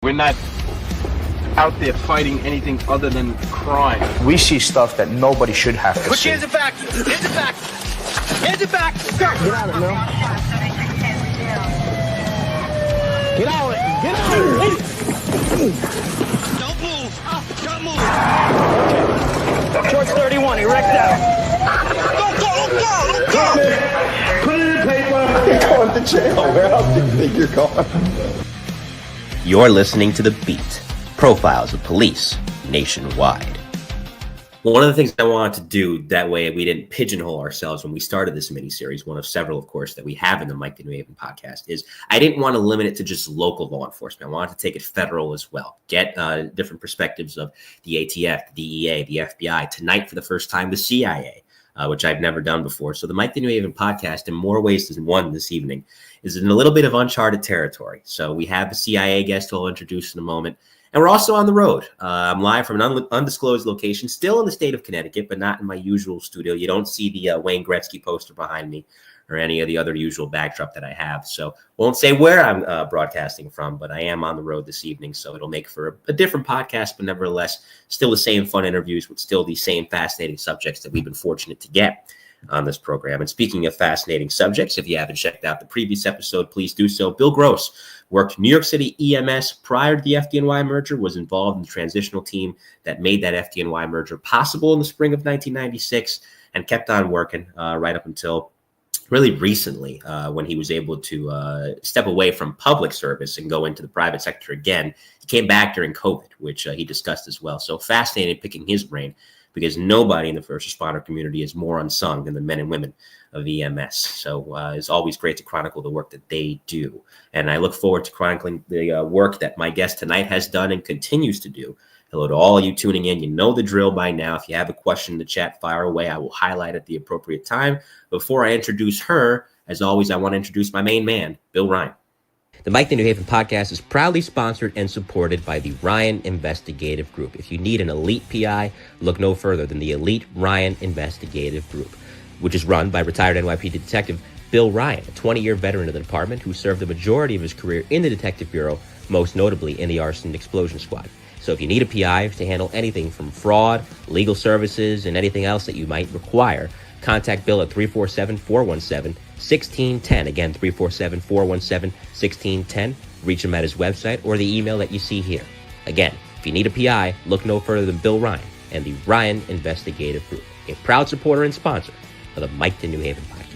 We're not out there fighting anything other than crime. We see stuff that nobody should have to see. Put your hands back! Hands back! Hands back! Get out of it, Mel. Get out! Get out! Don't move! Don't move! Okay. George 31, erect out. Don't go! Put it in paper. You're going to jail. Where else do you think you're going? You're listening to The Beat, profiles of police nationwide. One of the things I wanted to do, that way we didn't pigeonhole ourselves when we started this miniseries, one of several, of course, that we have in the Mike the New Haven podcast, is I didn't want to limit it to just local law enforcement. I wanted to take it federal as well, get different perspectives of the ATF, the DEA, the FBI, tonight for the first time, the CIA, which I've never done before. So the Mike the New Haven podcast, in more ways than one this evening, is in a little bit of uncharted territory. So we have the CIA guest who I'll introduce in a moment. And we're also on the road. I'm live from an undisclosed location, still in the state of Connecticut, but not in my usual studio. You don't see the Wayne Gretzky poster behind me or any of the other usual backdrop that I have. So won't say where I'm broadcasting from, but I am on the road this evening. So it'll make for a different podcast, but nevertheless, still the same fun interviews with still the same fascinating subjects that we've been fortunate to get on this program. And speaking of fascinating subjects, if you haven't checked out the previous episode, please do so. Bill Gross worked New York City EMS prior to the FDNY merger, was involved in the transitional team that made that FDNY merger possible in the spring of 1996, and kept on working right up until really recently when he was able to step away from public service and go into the private sector again. He came back during COVID, which he discussed as well. So fascinating picking his brain, because nobody in the first responder community is more unsung than the men and women of EMS. So it's always great to chronicle the work that they do. And I look forward to chronicling the work that my guest tonight has done and continues to do. Hello to all of you tuning in. You know the drill by now. If you have a question in the chat, fire away. I will highlight at the appropriate time. Before I introduce her, as always, I want to introduce my main man, Bill Ryan. The Mike the New Haven podcast is proudly sponsored and supported by the Ryan Investigative Group. If you need an elite PI, look no further than the elite Ryan Investigative Group, which is run by retired NYPD detective Bill Ryan, a 20-year veteran of the department who served the majority of his career in the Detective Bureau, most notably in the Arson and Explosion Squad. So if you need a PI to handle anything from fraud, legal services, and anything else that you might require, contact Bill at 347-417-1610. Again, 347-417-1610. Reach him at his website or the email that you see here. Again, if you need a PI, look no further than Bill Ryan and the Ryan Investigative Group, a proud supporter and sponsor of the Mike the New Haven podcast.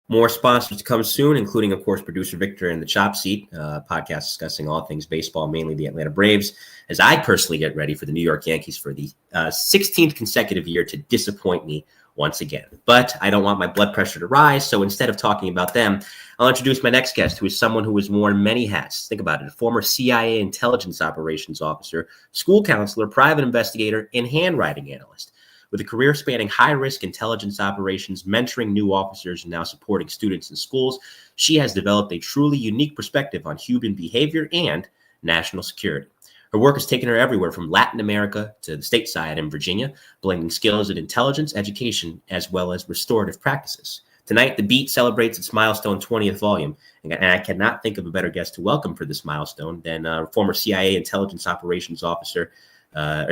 More sponsors to come soon, including, of course, producer Victor and the Chop Seat, podcast discussing all things baseball, mainly the Atlanta Braves, as I personally get ready for the New York Yankees for the 16th consecutive year to disappoint me once again. But I don't want my blood pressure to rise, so instead of talking about them, I'll introduce my next guest, who is someone who has worn many hats. Think about it: a former CIA Intelligence Operations Officer, school counselor, private investigator, and handwriting analyst. With a career spanning high-risk intelligence operations, mentoring new officers, and now supporting students in schools, she has developed a truly unique perspective on human behavior and national security. Her work has taken her everywhere from Latin America to the stateside in Virginia, blending skills in intelligence, education, as well as restorative practices. Tonight, The Beat celebrates its milestone 20th volume, and I cannot think of a better guest to welcome for this milestone than former CIA Intelligence Operations Officer, I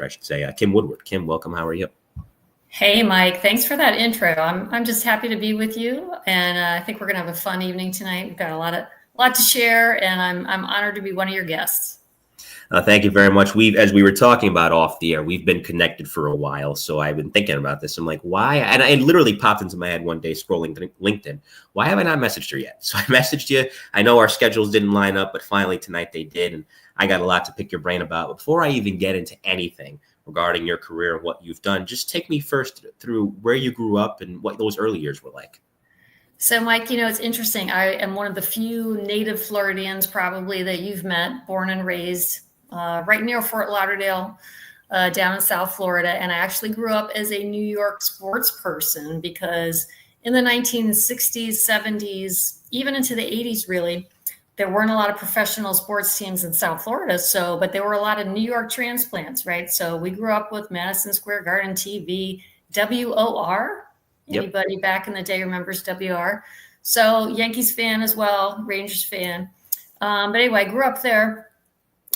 should say, Kim Woodward. Kim, welcome. How are you? Hey, Mike. Thanks for that intro. I'm just happy to be with you, and I think we're going to have a fun evening tonight. We've got a lot to share, and I'm honored to be one of your guests. Thank you very much. As we were talking about off the air, we've been connected for a while, so I've been thinking about this. I'm like, why? And it literally popped into my head one day scrolling LinkedIn. Why have I not messaged her yet? So I messaged you. I know our schedules didn't line up, but finally tonight they did, and I got a lot to pick your brain about. But before I even get into anything regarding your career and what you've done, just take me first through where you grew up and what those early years were like. So, Mike, it's interesting. I am one of the few native Floridians probably that you've met, born and raised right near Fort Lauderdale, down in South Florida. And I actually grew up as a New York sports person because in the 1960s, 70s, even into the 80s, really, there weren't a lot of professional sports teams in South Florida. But there were a lot of New York transplants, right? So we grew up with Madison Square Garden TV, WOR. Anybody back in the day remembers WR? So Yankees fan as well, Rangers fan. But anyway, I grew up there.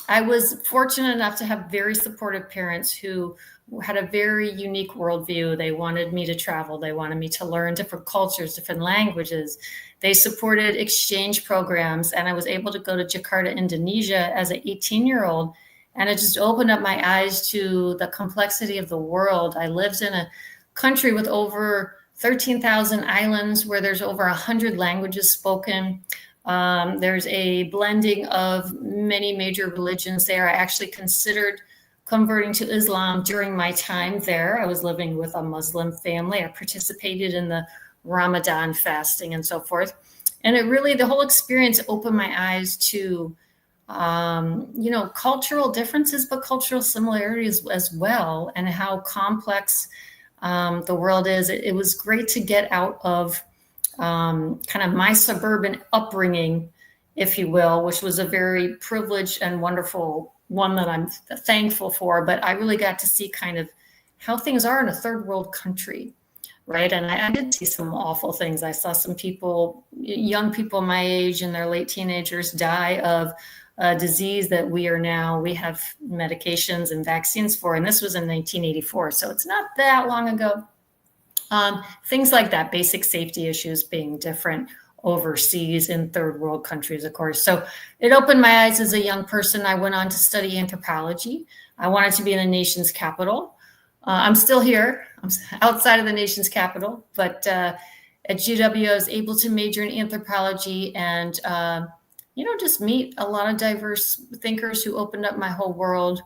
I was fortunate enough to have very supportive parents who had a very unique worldview. They wanted me to travel. They wanted me to learn different cultures, different languages. They supported exchange programs. And I was able to go to Jakarta, Indonesia as an 18-year-old. And it just opened up my eyes to the complexity of the world. I lived in a country with over 13,000 islands where there's over 100 languages spoken. There's a blending of many major religions there. I actually considered converting to Islam during my time there. I was living with a Muslim family. I participated in the Ramadan fasting and so forth. And it really, the whole experience opened my eyes to, cultural differences, but cultural similarities as well, and how complex the world is. It was great to get out of kind of my suburban upbringing, if you will, which was a very privileged and wonderful one that I'm thankful for. But I really got to see kind of how things are in a third world country, right? And I did see some awful things. I saw some people, young people my age and their late teenagers, die of a disease that we have medications and vaccines for. And this was in 1984. So it's not that long ago. Things like that, basic safety issues being different overseas in third world countries, of course. So it opened my eyes as a young person. I went on to study anthropology. I wanted to be in the nation's capital. I'm still here. I'm outside of the nation's capital, but at GW, I was able to major in anthropology and, just meet a lot of diverse thinkers who opened up my whole world.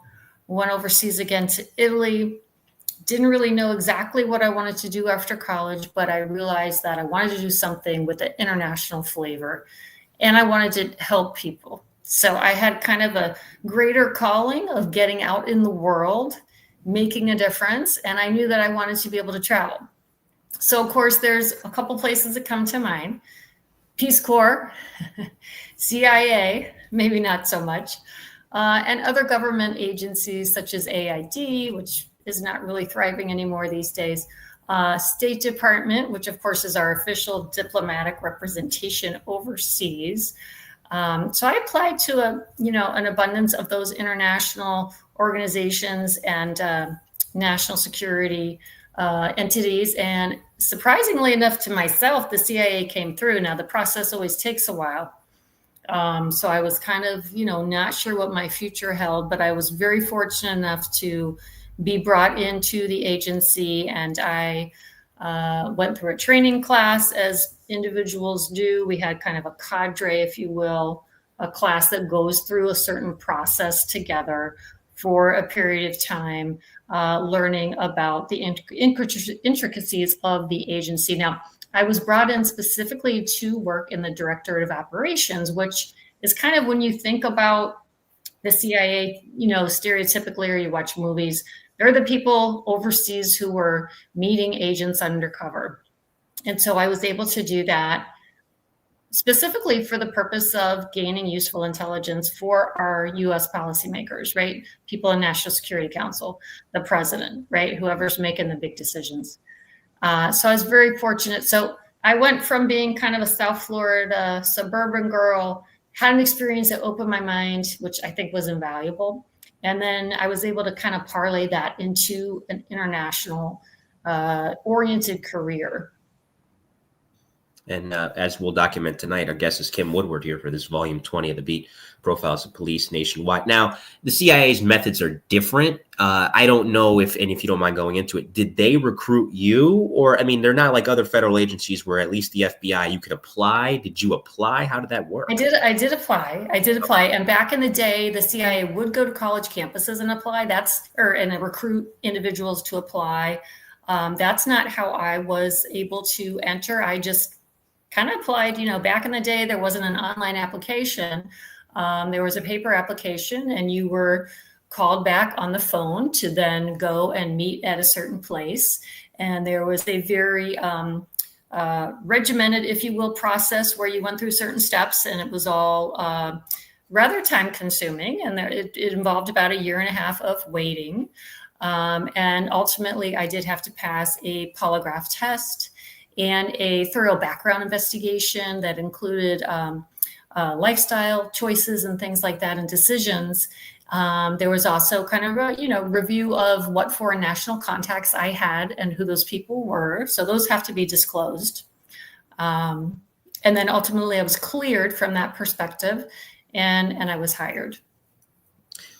Went overseas again to Italy. Didn't really know exactly what I wanted to do after college, but I realized that I wanted to do something with an international flavor and I wanted to help people. So I had kind of a greater calling of getting out in the world, making a difference. And I knew that I wanted to be able to travel. So of course, there's a couple places that come to mind. Peace Corps, CIA, maybe not so much, and other government agencies such as AID, which is not really thriving anymore these days. State Department, which of course is our official diplomatic representation overseas. So I applied to an abundance of those international organizations and national security entities. And surprisingly enough to myself, the CIA came through. Now the process always takes a while. So I was kind of, not sure what my future held, but I was very fortunate enough to be brought into the agency, and I went through a training class as individuals do. We had kind of a cadre, if you will, a class that goes through a certain process together for a period of time, learning about the intricacies of the agency. Now, I was brought in specifically to work in the Directorate of Operations, which is kind of when you think about the CIA, stereotypically, or you watch movies, they're the people overseas who were meeting agents undercover. And so I was able to do that specifically for the purpose of gaining useful intelligence for our US policymakers, right? People in National Security Council, the president, right? Whoever's making the big decisions. So I was very fortunate. So I went from being kind of a South Florida suburban girl, had an experience that opened my mind, which I think was invaluable. And then I was able to kind of parlay that into an international oriented career. And as we'll document tonight, our guest is Kim Woodward here for this volume 20 of the Beat, Profiles of Police Nationwide. Now, the CIA's methods are different. I don't know if you don't mind going into it, did they recruit you? Or, I mean, they're not like other federal agencies where at least the FBI, you could apply. Did you apply? How did that work? I did apply. And back in the day, the CIA would go to college campuses and apply. And recruit individuals to apply. That's not how I was able to enter. I just kind of applied, back in the day, there wasn't an online application. There was a paper application, and you were called back on the phone to then go and meet at a certain place. And there was a very regimented, if you will, process where you went through certain steps, and it was all rather time consuming. And it involved about 1.5 years of waiting. And ultimately, I did have to pass a polygraph test and a thorough background investigation that included lifestyle choices and things like that and decisions. There was also kind of a, review of what foreign national contacts I had and who those people were. So those have to be disclosed. And then ultimately I was cleared from that perspective and I was hired.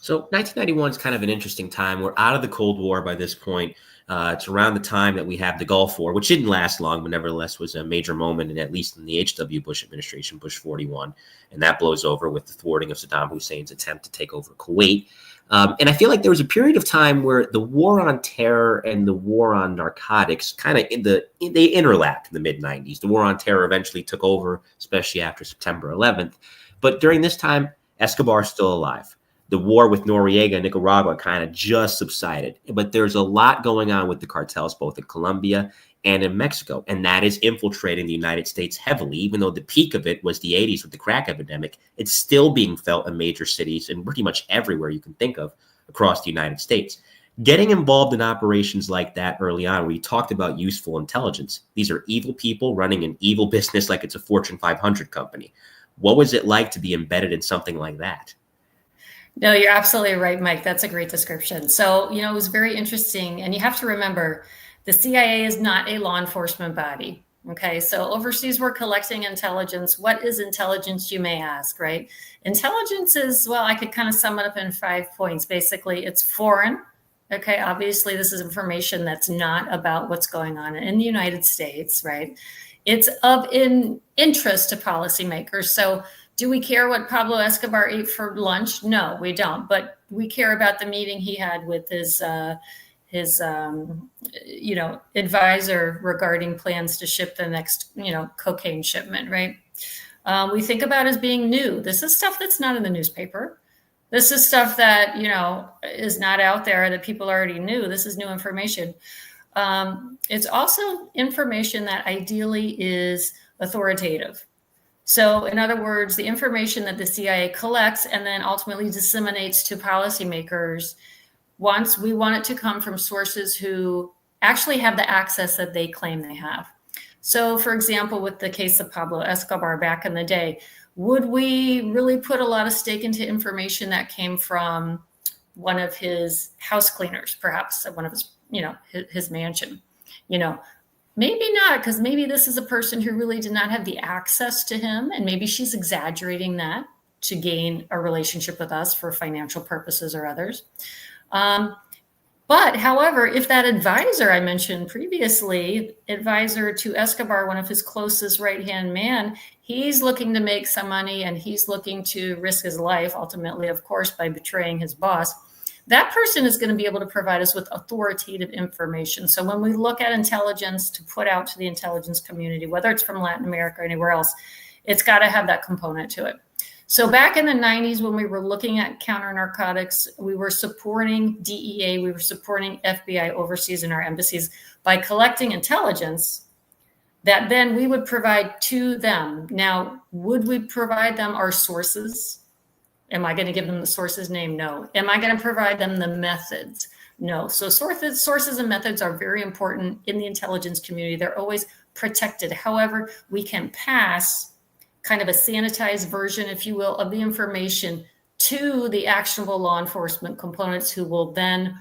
So 1991 is kind of an interesting time. We're out of the Cold War by this point. It's around the time that we have the Gulf War, which didn't last long, but nevertheless was a major moment, and at least in the H.W. Bush administration, Bush 41. And that blows over with the thwarting of Saddam Hussein's attempt to take over Kuwait. And I feel like there was a period of time where the war on terror and the war on narcotics kind of they interlapped in the mid-90s. The war on terror eventually took over, especially after September 11th. But during this time, Escobar's still alive. The war with Noriega and Nicaragua kind of just subsided. But there's a lot going on with the cartels, both in Colombia and in Mexico. And that is infiltrating the United States heavily. Even though the peak of it was the 80s with the crack epidemic, it's still being felt in major cities and pretty much everywhere you can think of across the United States. Getting involved in operations like that early on, where you talked about useful intelligence, these are evil people running an evil business like it's a Fortune 500 company. What was it like to be embedded in something like that? No, you're absolutely right, Mike. That's a great description. So, it was very interesting. And you have to remember, the CIA is not a law enforcement body. Okay, so overseas, we're collecting intelligence. What is intelligence, you may ask, right? Intelligence is, well, I could kind of sum it up in 5 points. Basically, it's foreign. Okay, obviously, this is information that's not about what's going on in the United States, right? It's of interest to policymakers. So, do we care what Pablo Escobar ate for lunch? No, we don't. But we care about the meeting he had with his advisor regarding plans to ship the next, cocaine shipment, right? We think about as being new. This is stuff that's not in the newspaper. This is stuff that, is not out there that people already knew. This is new information. It's also information that ideally is authoritative. So in other words, the information that the CIA collects and then ultimately disseminates to policymakers, we want it to come from sources who actually have the access that they claim they have. So for example, with the case of Pablo Escobar back in the day, would we really put a lot of stake into information that came from one of his house cleaners, perhaps one of his, his mansion, Maybe not, because maybe this is a person who really did not have the access to him, and maybe she's exaggerating that to gain a relationship with us for financial purposes or others. But however, if that advisor I mentioned previously, advisor to Escobar, one of his closest right-hand man, he's looking to make some money and he's looking to risk his life, ultimately, of course, by betraying his boss. That person is going to be able to provide us with authoritative information. So when we look at intelligence to put out to the intelligence community, whether it's from Latin America or anywhere else, it's got to have that component to it. So back in the 90s, when we were looking at counter narcotics, we were supporting DEA, we were supporting FBI overseas in our embassies by collecting intelligence that then we would provide to them. Now, would we provide them our sources? Am I going to give them the source's name? No. Am I going to provide them the methods? No. So sources and methods are very important in the intelligence community. They're always protected. However, we can pass kind of a sanitized version, if you will, of the information to the actionable law enforcement components who will then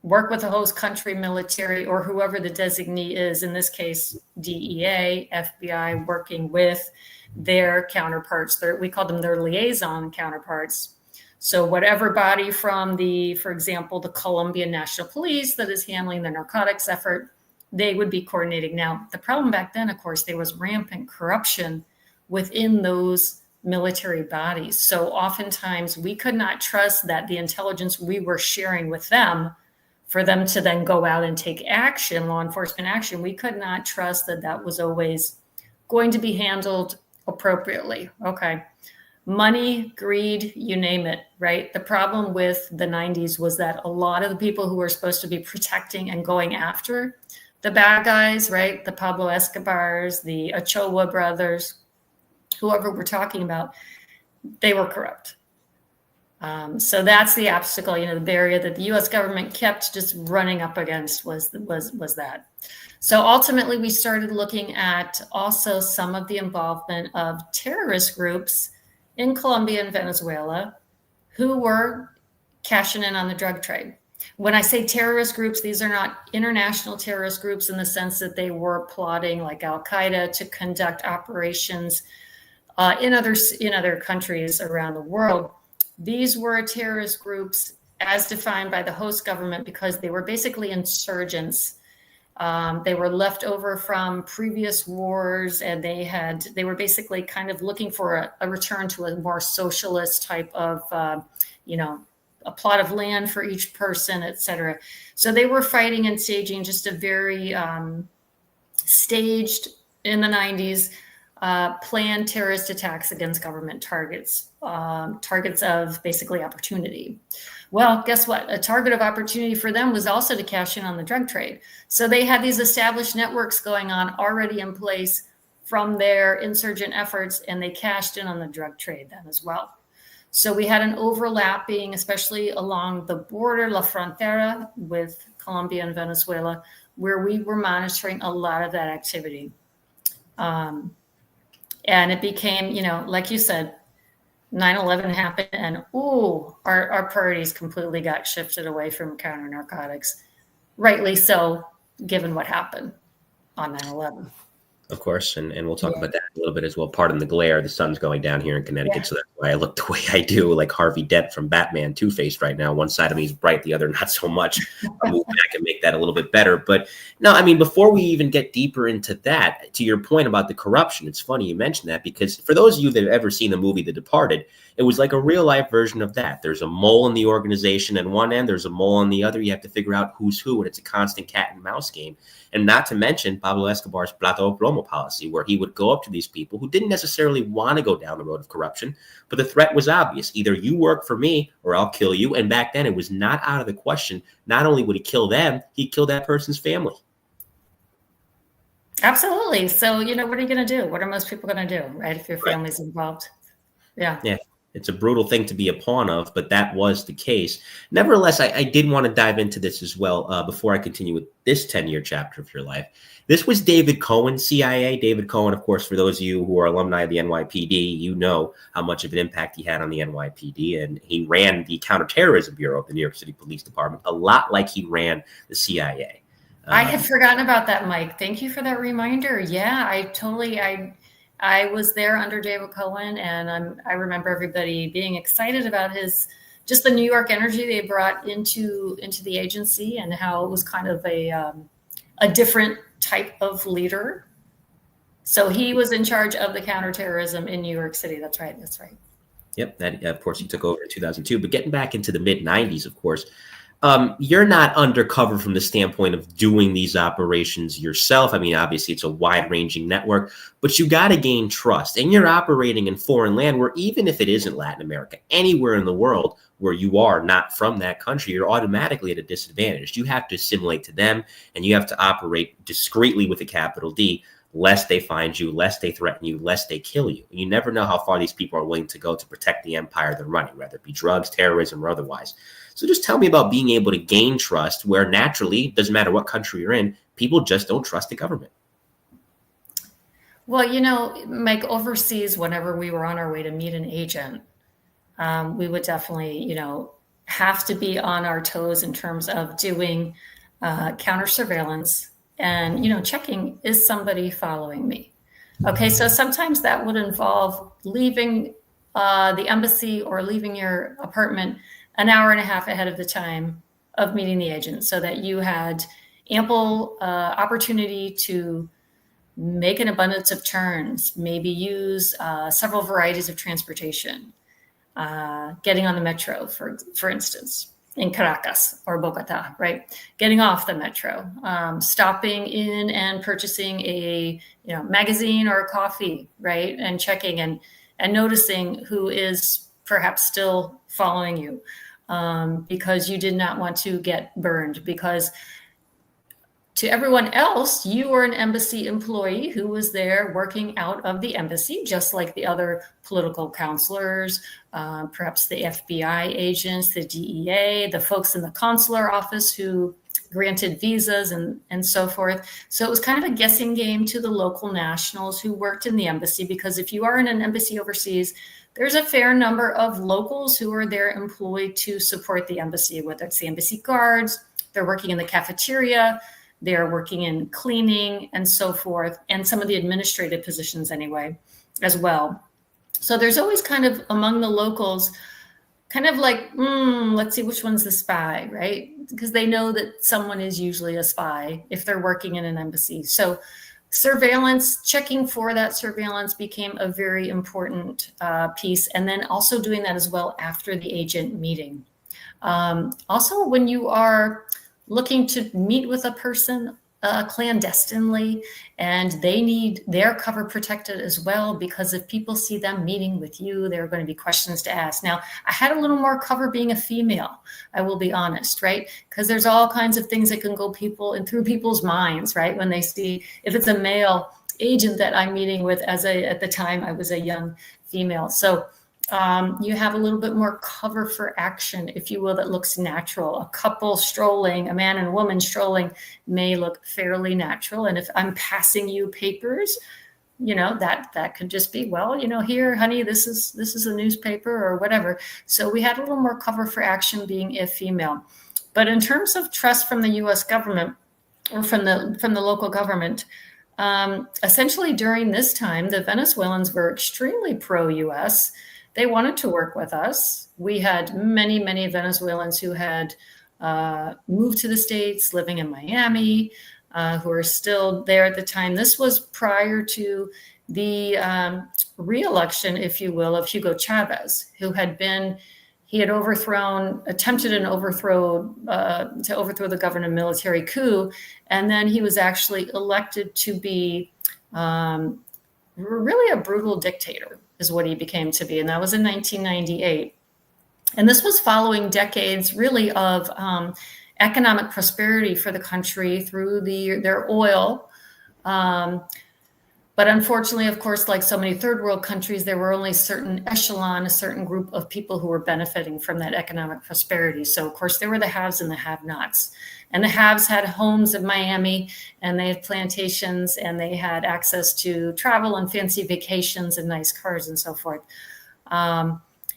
work with the host country military or whoever the designee is, in this case, DEA, FBI, working with their counterparts. We call them their liaison counterparts. So whatever body from for example, the Colombian National Police that is handling the narcotics effort, they would be coordinating. Now, the problem back then, of course, there was rampant corruption within those military bodies. So oftentimes we could not trust that the intelligence we were sharing with them for them to then go out and take action, law enforcement action, we could not trust that that was always going to be handled appropriately. Okay. Money, greed, you name it, right? The problem with the 90s was that a lot of the people who were supposed to be protecting and going after the bad guys, right? The Pablo Escobars, the Ochoa brothers, whoever we're talking about, they were corrupt. So that's the obstacle, the barrier that the U.S. government kept just running up against was that. So ultimately, we started looking at also some of the involvement of terrorist groups in Colombia and Venezuela who were cashing in on the drug trade. When I say terrorist groups, these are not international terrorist groups in the sense that they were plotting like Al-Qaeda to conduct operations in other countries around the world. These were terrorist groups as defined by the host government because they were basically insurgents. They were left over from previous wars, and they were basically kind of looking for a return to a more socialist type of, a plot of land for each person, et cetera. So they were fighting and staging just a very staged in the 90s, planned terrorist attacks against government targets of basically opportunity. Well, guess what? A target of opportunity for them was also to cash in on the drug trade. So they had these established networks going on already in place from their insurgent efforts, and they cashed in on the drug trade then as well. So we had an overlapping, especially along the border, La Frontera, with Colombia and Venezuela, where we were monitoring a lot of that activity. And it became, like you said, 9/11 happened, and our priorities completely got shifted away from counter narcotics. Rightly so, given what happened on 9/11. Of course, and we'll talk about that a little bit as well. Pardon the glare. The sun's going down here in Connecticut, so that's why I look the way I do, like Harvey Dent from Batman, Two-Faced right now. One side of me is bright, the other not so much. I'll move back and make that a little bit better. But no, I mean, before we even get deeper into that, to your point about the corruption, it's funny you mentioned that, because for those of you that have ever seen the movie The Departed, it was like a real-life version of that. There's a mole in the organization at one end, there's a mole on the other. You have to figure out who's who, and it's a constant cat-and-mouse game. And not to mention Pablo Escobar's Plato Plomo policy, where he would go up to these people who didn't necessarily want to go down the road of corruption, but the threat was obvious. Either you work for me or I'll kill you. And back then it was not out of the question. Not only would he kill them, he'd kill that person's family. Absolutely. So, what are you going to do? What are most people going to do, right? If your family's involved. Yeah. It's a brutal thing to be a pawn of, but that was the case. Nevertheless, I did want to dive into this as well before I continue with this 10-year chapter of your life. This was David Cohen, CIA. David Cohen, of course, for those of you who are alumni of the NYPD, you know how much of an impact he had on the NYPD. And he ran the Counterterrorism Bureau of the New York City Police Department, a lot like he ran the CIA. I had forgotten about that, Mike. Thank you for that reminder. Yeah, I was there under David Cohen, and I remember everybody being excited about just the New York energy they brought into the agency, and how it was kind of a different type of leader. So he was in charge of the counterterrorism in New York City. That's right. Yep. That, of course, he took over in 2002. But getting back into the mid-90s, of course, you're not undercover from the standpoint of doing these operations yourself. I mean, obviously, it's a wide-ranging network, but you got to gain trust. And you're operating in foreign land where, even if it isn't Latin America, anywhere in the world where you are not from that country, you're automatically at a disadvantage. You have to assimilate to them, and you have to operate discreetly with a capital D, lest they find you, lest they threaten you, lest they kill you. And you never know how far these people are willing to go to protect the empire they're running, whether it be drugs, terrorism, or otherwise. So just tell me about being able to gain trust where naturally, it doesn't matter what country you're in, people just don't trust the government. Well, Mike, overseas, whenever we were on our way to meet an agent, we would definitely, have to be on our toes in terms of doing counter surveillance and, checking, is somebody following me? Okay, so sometimes that would involve leaving the embassy or leaving your apartment an hour and a half ahead of the time of meeting the agent, so that you had ample opportunity to make an abundance of turns, maybe use several varieties of transportation, getting on the metro, for instance, in Caracas or Bogota, right? Getting off the metro, stopping in and purchasing a magazine or a coffee, right? And checking and noticing who is perhaps still following you, because you did not want to get burned. Because To everyone else, you were an embassy employee who was there working out of the embassy, just like the other political counselors, perhaps the FBI agents, the DEA, the folks in the consular office who granted visas and so forth. So it was kind of a guessing game to the local nationals who worked in the embassy, because if you are in an embassy overseas, there's a fair number of locals who are there employed to support the embassy, whether it's the embassy guards, they're working in the cafeteria, they're working in cleaning and so forth, and some of the administrative positions anyway, as well. So there's always kind of among the locals, kind of like, let's see which one's the spy, right? Because they know that someone is usually a spy if they're working in an embassy. So surveillance, checking for that surveillance became a very important piece. And then also doing that as well after the agent meeting. Also, when you are looking to meet with a person clandestinely, and they need their cover protected as well, because if people see them meeting with you, there are going to be questions to ask. Now, I had a little more cover being a female, I will be honest, right? Because there's all kinds of things that can go through people's minds, right? When they see, if it's a male agent that I'm meeting with, at the time I was a young female. So you have a little bit more cover for action, if you will, that looks natural. A couple strolling, a man and a woman strolling, may look fairly natural. And if I'm passing you papers, that could just be, well, here, honey, this is a newspaper or whatever. So we had a little more cover for action being a female. But in terms of trust from the U.S. government or from the local government, essentially during this time, the Venezuelans were extremely pro-U.S. They wanted to work with us. We had many, many Venezuelans who had moved to the States, living in Miami, who are still there at the time. This was prior to the re-election, if you will, of Hugo Chavez, who had attempted an overthrow to overthrow the government military coup. And then he was actually elected to be really a brutal dictator, is what he became to be. And that was in 1998. And this was following decades really of economic prosperity for the country through their oil. But unfortunately, of course, like so many third world countries, there were only a certain group of people who were benefiting from that economic prosperity. So of course, there were the haves and the have-nots. And the haves had homes in Miami, and they had plantations, and they had access to travel and fancy vacations and nice cars and so forth.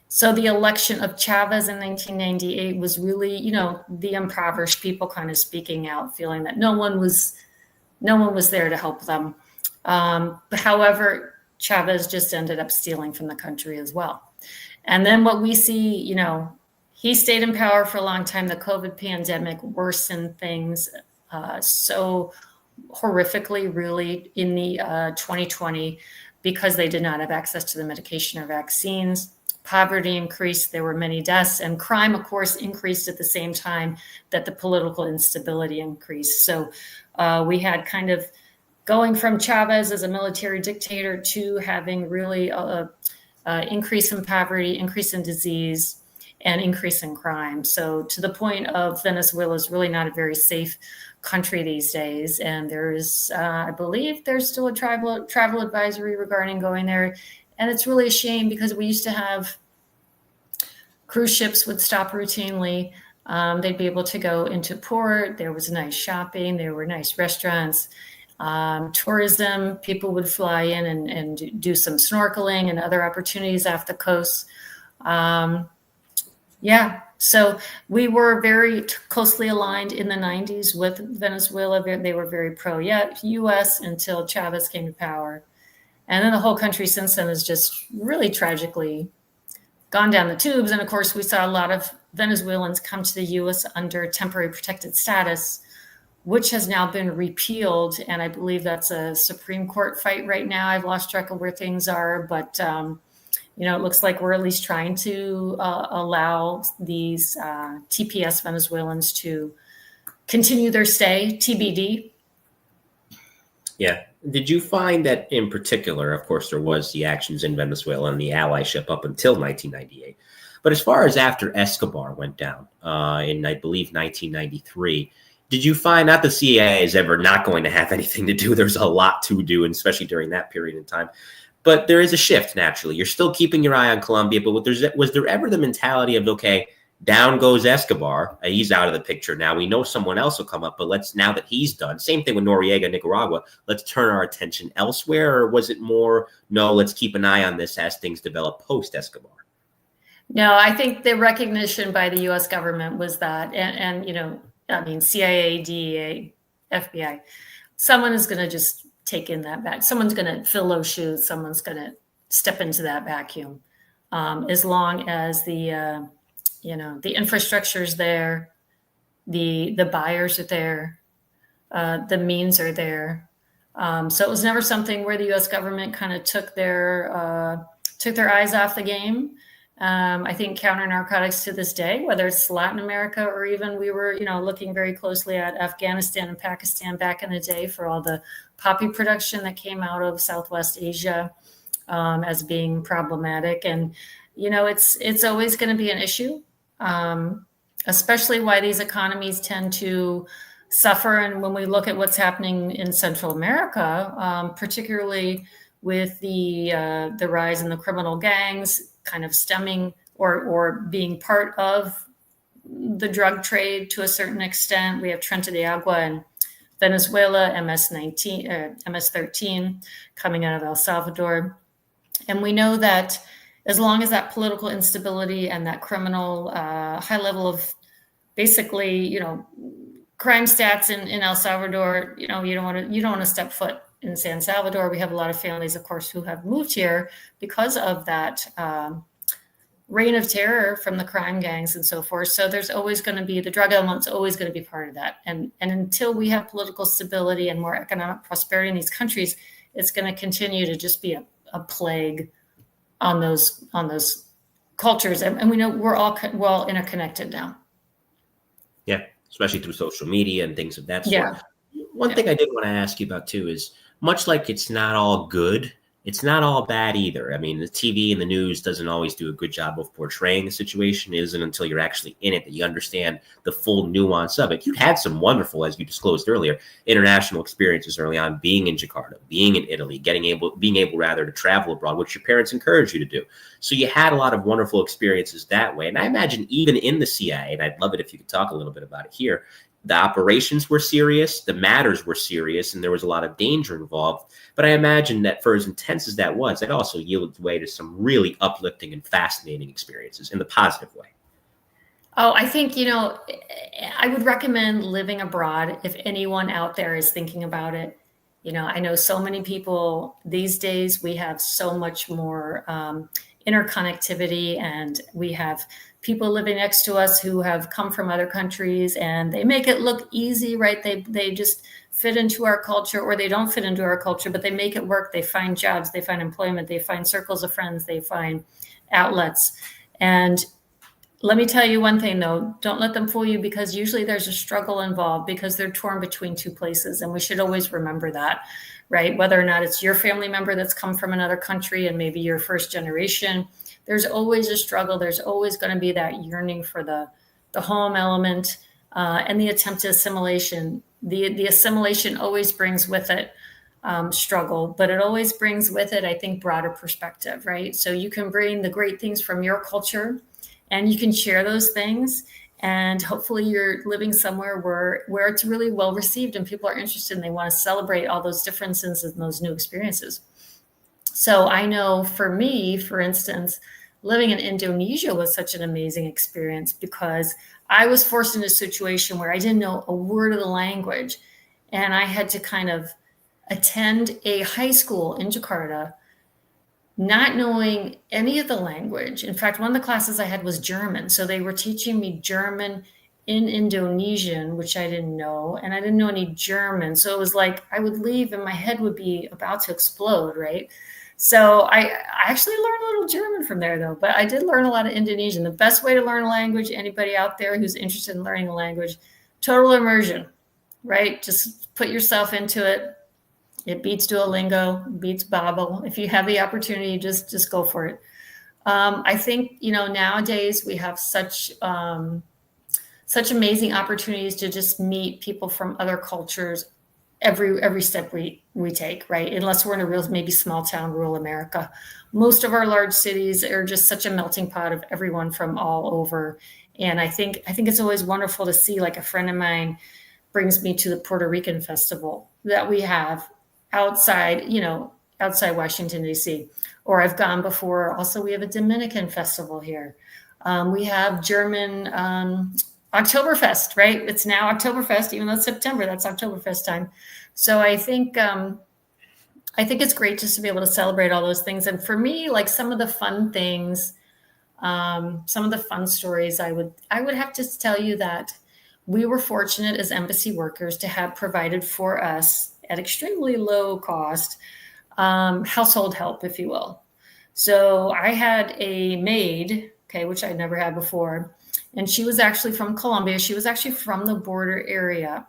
So the election of Chavez in 1998 was really, the impoverished people kind of speaking out, feeling that no one was there to help them. But however, Chavez just ended up stealing from the country as well. And then what we see, he stayed in power for a long time. The COVID pandemic worsened things so horrifically, really, in the 2020, because they did not have access to the medication or vaccines. Poverty increased. There were many deaths, and crime, of course, increased at the same time that the political instability increased. So we had kind of going from Chavez as a military dictator to having really increase in poverty, increase in disease, and increase in crime. So to the point of Venezuela is really not a very safe country these days. And there's, I believe there's still a travel advisory regarding going there. And it's really a shame, because we used to have cruise ships would stop routinely. They'd be able to go into port. There was nice shopping. There were nice restaurants. Tourism, people would fly in and do some snorkeling and other opportunities off the coast. So we were very closely aligned in the 90s with Venezuela. They were very pro-US until Chavez came to power. And then the whole country since then has just really tragically gone down the tubes. And of course, we saw a lot of Venezuelans come to the US under temporary protected status, which has now been repealed. And I believe that's a Supreme Court fight right now. I've lost track of where things are, but it looks like we're at least trying to allow these TPS Venezuelans to continue their stay, TBD. Yeah. Did you find that in particular, of course, there was the actions in Venezuela and the allyship up until 1998. But as far as after Escobar went down in, I believe, 1993, Did you find, not the CIA is ever not going to have anything to do, there's a lot to do, and especially during that period in time, but there is a shift naturally. You're still keeping your eye on Colombia, but was there ever the mentality of, okay, down goes Escobar, he's out of the picture now, we know someone else will come up, but now that he's done, same thing with Noriega, Nicaragua, let's turn our attention elsewhere? Or was it more, no, let's keep an eye on this as things develop post-Escobar? No, I think the recognition by the U.S. government was that, and CIA, DEA, FBI, someone is going to just take in that back. Someone's going to fill those shoes. Someone's going to step into that vacuum. As long as the infrastructure is there, the buyers are there, the means are there. So it was never something where the U.S. government kind of took their eyes off the game. I think counter narcotics to this day, whether it's Latin America or even we were, looking very closely at Afghanistan and Pakistan back in the day for all the poppy production that came out of Southwest Asia as being problematic. And, it's always going to be an issue, especially why these economies tend to suffer. And when we look at what's happening in Central America, particularly with the rise in the criminal gangs, kind of stemming or being part of the drug trade to a certain extent. We have Trenta de Agua in Venezuela, MS-13 coming out of El Salvador. And we know that as long as that political instability and that criminal high level of basically, crime stats in El Salvador, you don't want to step foot in San Salvador. We have a lot of families, of course, who have moved here because of that reign of terror from the crime gangs and so forth. So there's always going to be, the drug element's always going to be part of that. And until we have political stability and more economic prosperity in these countries, it's going to continue to just be a plague on those cultures. And we know we're all interconnected now. Yeah, especially through social media and things of that sort. Yeah. One thing I did want to ask you about too is, much like it's not all good, it's not all bad either. I mean, the TV and the news doesn't always do a good job of portraying the situation. It isn't until you're actually in it that you understand the full nuance of it. You had some wonderful, as you disclosed earlier, international experiences early on, being in Jakarta, being in Italy, being able to travel abroad, which your parents encouraged you to do. So you had a lot of wonderful experiences that way. And I imagine even in the CIA, and I'd love it if you could talk a little bit about it here, the operations were serious, the matters were serious, and there was a lot of danger involved. But I imagine that for as intense as that was, it also yielded way to some really uplifting and fascinating experiences in the positive way. Oh, I think, I would recommend living abroad if anyone out there is thinking about it. I know so many people these days, we have so much more interconnectivity, and we have people living next to us who have come from other countries, and they make it look easy, right? They just fit into our culture, or they don't fit into our culture, but they make it work. They find jobs, they find employment, they find circles of friends, they find outlets. And let me tell you one thing though, don't let them fool you, because usually there's a struggle involved because they're torn between two places. And we should always remember that, right? Whether or not it's your family member that's come from another country and maybe you're first generation, there's always a struggle. There's always going to be that yearning for the home element and the attempt at assimilation. The assimilation always brings with it struggle, but it always brings with it, I think, broader perspective, right? So you can bring the great things from your culture and you can share those things. And hopefully you're living somewhere where it's really well received and people are interested and they want to celebrate all those differences and those new experiences. So I know for me, for instance, living in Indonesia was such an amazing experience because I was forced into a situation where I didn't know a word of the language. And I had to kind of attend a high school in Jakarta, not knowing any of the language. In fact, one of the classes I had was German. So they were teaching me German in Indonesian, which I didn't know. And I didn't know any German. So it was like I would leave and my head would be about to explode, right? So I actually learned a little German from there, though. But I did learn a lot of Indonesian. The best way to learn a language, anybody out there who's interested in learning a language, total immersion, right? Just put yourself into it. It beats Duolingo, beats Babbel. If you have the opportunity, just go for it. I think, nowadays we have such such amazing opportunities to just meet people from other cultures every step we take, right? Unless we're in a real, maybe small town, rural America. Most of our large cities are just such a melting pot of everyone from all over. And I think it's always wonderful to see, like a friend of mine brings me to the Puerto Rican festival that we have outside Washington, D.C. Or I've gone before. Also, we have a Dominican festival here. We have German Oktoberfest, right? It's now Oktoberfest, even though it's September, that's Oktoberfest time. So I think it's great just to be able to celebrate all those things. And for me, like some of the fun things, some of the fun stories, I would have to tell you that we were fortunate as embassy workers to have provided for us at extremely low cost, household help, if you will. So I had a maid, okay, which I'd never had before. And she was actually from Colombia. She was actually from the border area.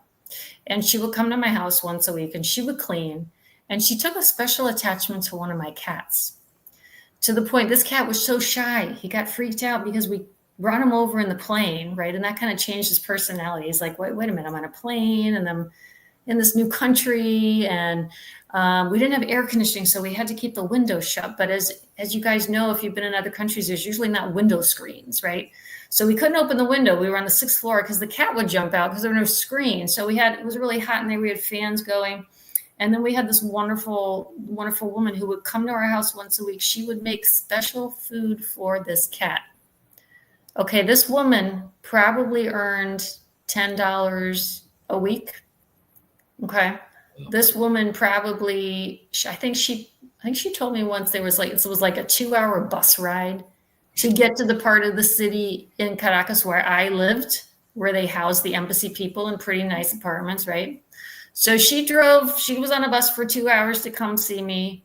And she would come to my house once a week and she would clean. And she took a special attachment to one of my cats, to the point this cat was so shy. He got freaked out because we brought him over in the plane, right? And that kind of changed his personality. He's like, wait a minute, I'm on a plane and I'm in this new country. And we didn't have air conditioning, so we had to keep the windows shut. But as you guys know, if you've been in other countries, there's usually not window screens, right? So we couldn't open the window. We were on the 6th floor because the cat would jump out because there were no screens. So it was really hot in there. We had fans going. And then we had this wonderful, wonderful woman who would come to our house once a week. She would make special food for this cat. Okay, this woman probably earned $10 a week. Okay. This woman probably, I think she told me once it was like a 2-hour bus ride to get to the part of the city in Caracas where I lived, where they housed the embassy people in pretty nice apartments, right? So she was on a bus for 2 hours to come see me.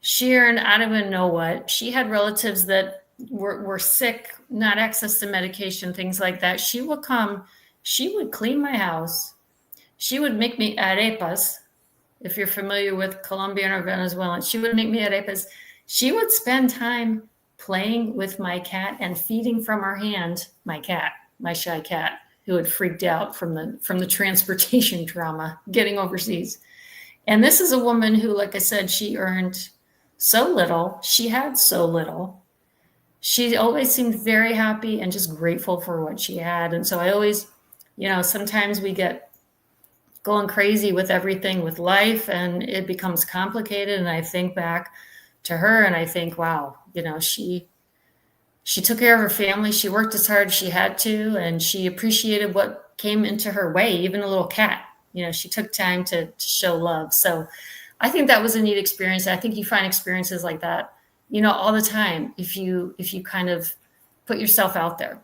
She earned, I don't even know what. She had relatives that were sick, not access to medication, things like that. She would come, she would clean my house. She would make me arepas. If you're familiar with Colombian or Venezuelan, she would make me arepas. She would spend time playing with my cat and feeding from her hand my cat, my shy cat, who had freaked out from the transportation trauma getting overseas. And this is a woman who, like I said, she earned so little. She had so little. She always seemed very happy and just grateful for what she had. And so I always, sometimes we get going crazy with everything with life and it becomes complicated. And I think back to her and I think, wow, she took care of her family. She worked as hard as she had to, and she appreciated what came into her way, even a little cat. She took time to show love. So I think that was a neat experience. I think you find experiences like that, all the time if you kind of put yourself out there.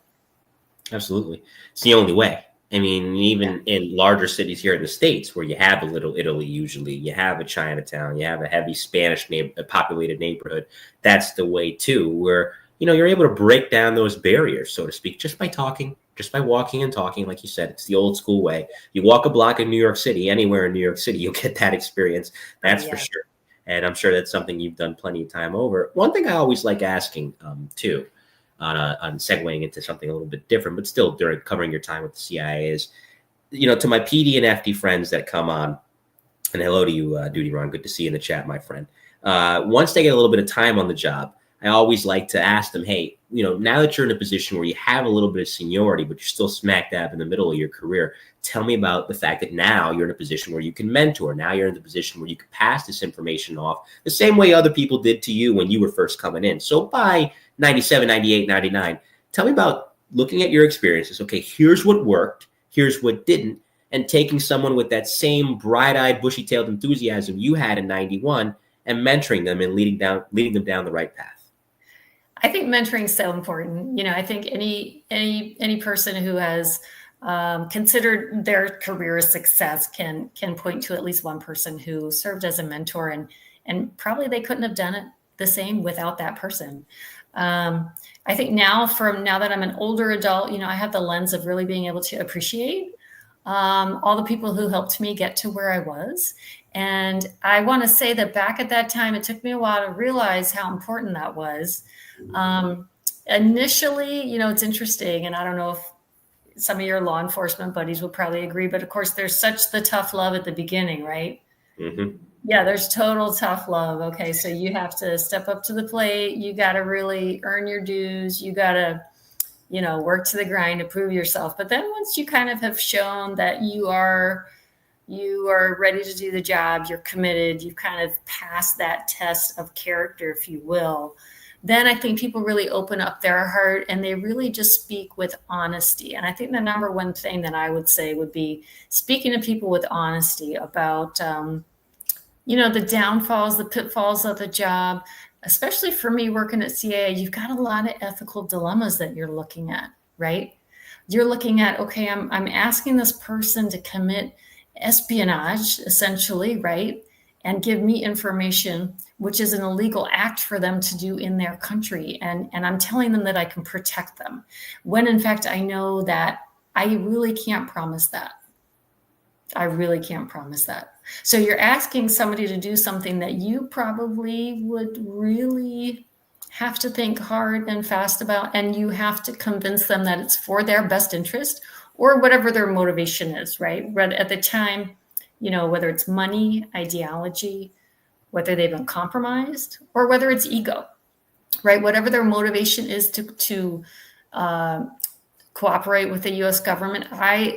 Absolutely. It's the only way. I mean, even in larger cities here in the States where you have a little Italy, usually you have a Chinatown, you have a heavy Spanish populated neighborhood. That's the way too, where, you're able to break down those barriers, so to speak, just by talking, just by walking and talking. Like you said, it's the old school way. You walk a block in New York City, anywhere in New York City, you'll get that experience. That's for sure. And I'm sure that's something you've done plenty of time over. One thing I always like asking too, on segueing into something a little bit different, but still during covering your time with the CIA is, to my PD and FD friends that come on, and hello to you, Duty Ron, good to see you in the chat, my friend. Once they get a little bit of time on the job, I always like to ask them, hey, now that you're in a position where you have a little bit of seniority, but you're still smack dab in the middle of your career, tell me about the fact that now you're in a position where you can mentor. Now you're in the position where you can pass this information off the same way other people did to you when you were first coming in. So by 97, 98, 99, tell me about looking at your experiences. Okay, here's what worked, here's what didn't, and taking someone with that same bright-eyed, bushy-tailed enthusiasm you had in 91 and mentoring them and leading them down the right path. I think mentoring is so important. I think any person who has considered their career a success can point to at least one person who served as a mentor, and probably they couldn't have done it the same without that person. I think now that I'm an older adult, I have the lens of really being able to appreciate all the people who helped me get to where I was. And I want to say that back at that time, it took me a while to realize how important that was. Initially, it's interesting, and I don't know some of your law enforcement buddies will probably agree, but of course there's such the tough love at the beginning, right? Mm-hmm. Yeah, there's total tough love. Okay, so you have to step up to the plate. You got to really earn your dues. You got to, work to the grind to prove yourself. But then once you kind of have shown that you are ready to do the job, you're committed, you kind of passed that test of character, if you will, then I think people really open up their heart and they really just speak with honesty. And I think the number one thing that I would say would be speaking to people with honesty about, the downfalls, the pitfalls of the job. Especially for me working at CIA, you've got a lot of ethical dilemmas that you're looking at, right? You're looking at, okay, I'm asking this person to commit espionage, essentially, right? And give me information, which is an illegal act for them to do in their country. And I'm telling them that I can protect them, when in fact, I know that I really can't promise that. I really can't promise that. So you're asking somebody to do something that you probably would really have to think hard and fast about, and you have to convince them that it's for their best interest or whatever their motivation is, right? But at the time, whether it's money, ideology, whether they've been compromised, or whether it's ego, right? Whatever their motivation is to cooperate with the U.S. government.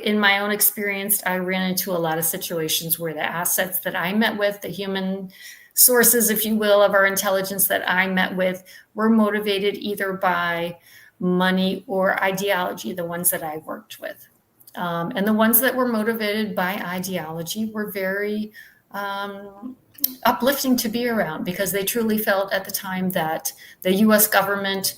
In my own experience, I ran into a lot of situations where the assets that I met with, the human sources, if you will, of our intelligence that I met with were motivated either by money or ideology, the ones that I worked with. And the ones that were motivated by ideology were very uplifting to be around, because they truly felt at the time that the U.S. government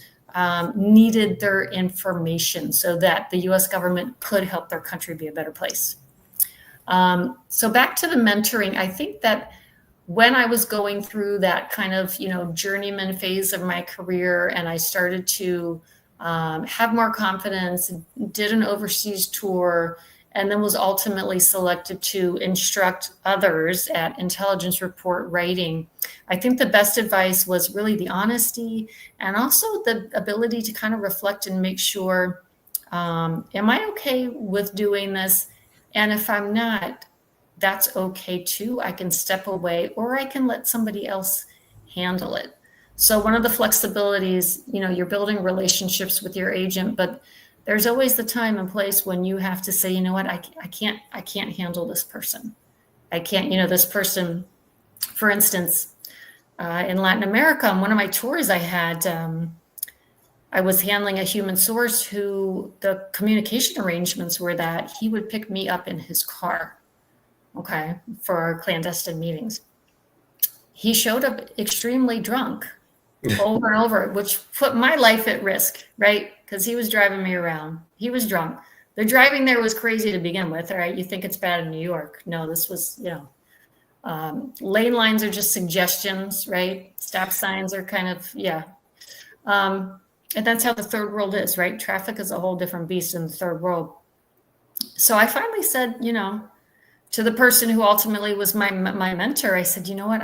needed their information so that the U.S. government could help their country be a better place. So back to the mentoring, I think that when I was going through that kind of, journeyman phase of my career, and I started to have more confidence, did an overseas tour, and then was ultimately selected to instruct others at intelligence report writing. I think the best advice was really the honesty and also the ability to kind of reflect and make sure, am I okay with doing this? And if I'm not, that's okay too. I can step away or I can let somebody else handle it. So one of the flexibilities, you're building relationships with your agent, but there's always the time and place when you have to say, you know what, I can't handle this person. I can't, this person, for instance, in Latin America, on one of my tours I had, I was handling a human source who the communication arrangements were that he would pick me up in his car, okay, for our clandestine meetings. He showed up extremely drunk over and over, which put my life at risk, right? Because he was driving me around. He was drunk. The driving there was crazy to begin with, all right? You think it's bad in New York. No, this was, lane lines are just suggestions, right? Stop signs are kind of, and that's how the third world is, right? Traffic is a whole different beast in the third world. So I finally said, to the person who ultimately was my mentor, I said, you know what,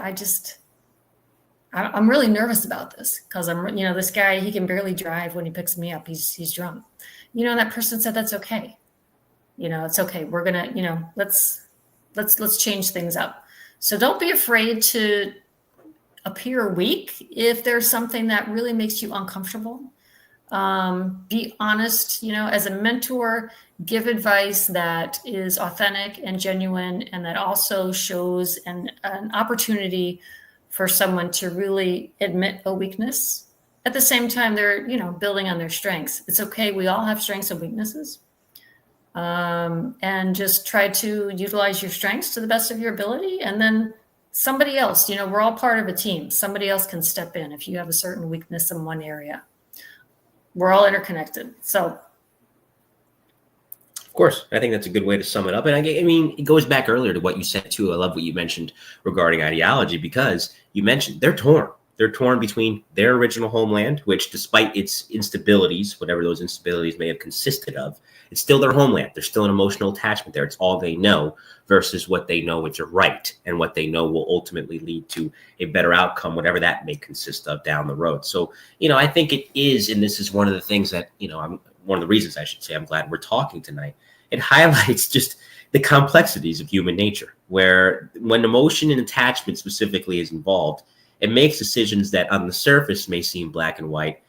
I'm really nervous about this because this guy, he can barely drive when he picks me up. He's drunk. And that person said, that's okay. It's okay. We're going to, let's change things up. So don't be afraid to appear weak if there's something that really makes you uncomfortable. Be honest, as a mentor, give advice that is authentic and genuine, and that also shows an opportunity for someone to really admit a weakness. At the same time, they're, building on their strengths. It's okay. We all have strengths and weaknesses. And just try to utilize your strengths to the best of your ability. And then somebody else, we're all part of a team. Somebody else can step in if you have a certain weakness in one area. We're all interconnected. So. Of course, I think that's a good way to sum it up. And I mean, it goes back earlier to what you said too. I love what you mentioned regarding ideology, because you mentioned they're torn. They're torn between their original homeland, which despite its instabilities, whatever those instabilities may have consisted of, it's still their homeland. There's still an emotional attachment there. It's all they know versus what they know is right and what they know will ultimately lead to a better outcome, whatever that may consist of down the road. So, I think it is, and this is one of the things that, one of the reasons I should say I'm glad we're talking tonight. It highlights just the complexities of human nature, where when emotion and attachment specifically is involved, it makes decisions that on the surface may seem black and white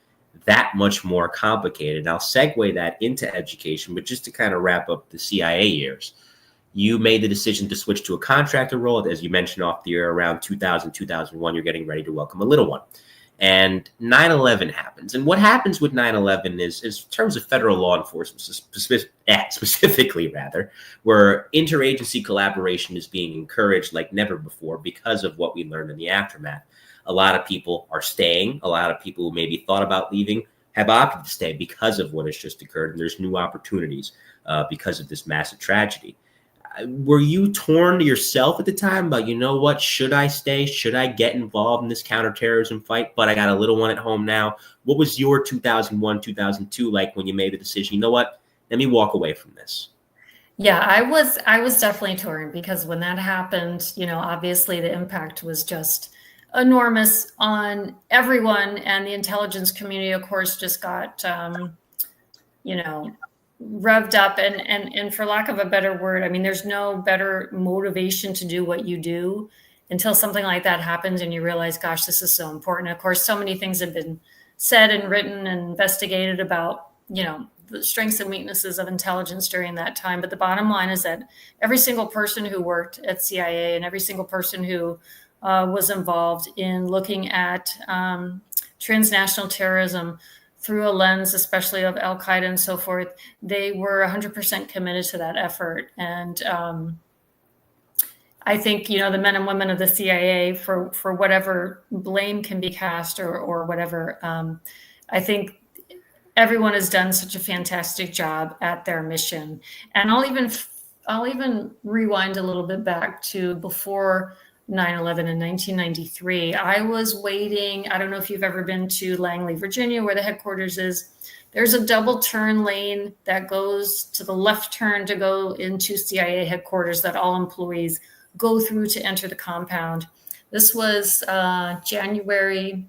that much more complicated. And I'll segue that into education, but just to kind of wrap up the CIA years, you made the decision to switch to a contractor role. As you mentioned off the air, around 2000, 2001, you're getting ready to welcome a little one. And 9/11 happens. And what happens with 9/11 is in terms of federal law enforcement, specifically rather, where interagency collaboration is being encouraged like never before because of what we learned in the aftermath. A lot of people are staying. A lot of people who maybe thought about leaving have opted to stay because of what has just occurred. And there's new opportunities because of this massive tragedy. Were you torn yourself at the time about, you know what, should I stay? Should I get involved in this counterterrorism fight? But I got a little one at home now. What was your 2001, 2002 like when you made the decision, you know what, let me walk away from this? Yeah, I was definitely torn, because when that happened, obviously the impact was just enormous on everyone. And the intelligence community, of course, just got, revved up, and for lack of a better word, I mean, there's no better motivation to do what you do until something like that happens and you realize, gosh, this is so important. Of course, so many things have been said and written and investigated about, the strengths and weaknesses of intelligence during that time. But the bottom line is that every single person who worked at CIA and every single person who was involved in looking at transnational terrorism through a lens, especially of Al-Qaeda and so forth, they were 100% committed to that effort. And I think, the men and women of the CIA, for whatever blame can be cast or whatever, I think everyone has done such a fantastic job at their mission. And I'll even rewind a little bit back to before 9/11 in 1993. I was waiting. I don't know if you've ever been to Langley, Virginia, where the headquarters is. There's a double turn lane that goes to the left turn to go into CIA headquarters that all employees go through to enter the compound. This was January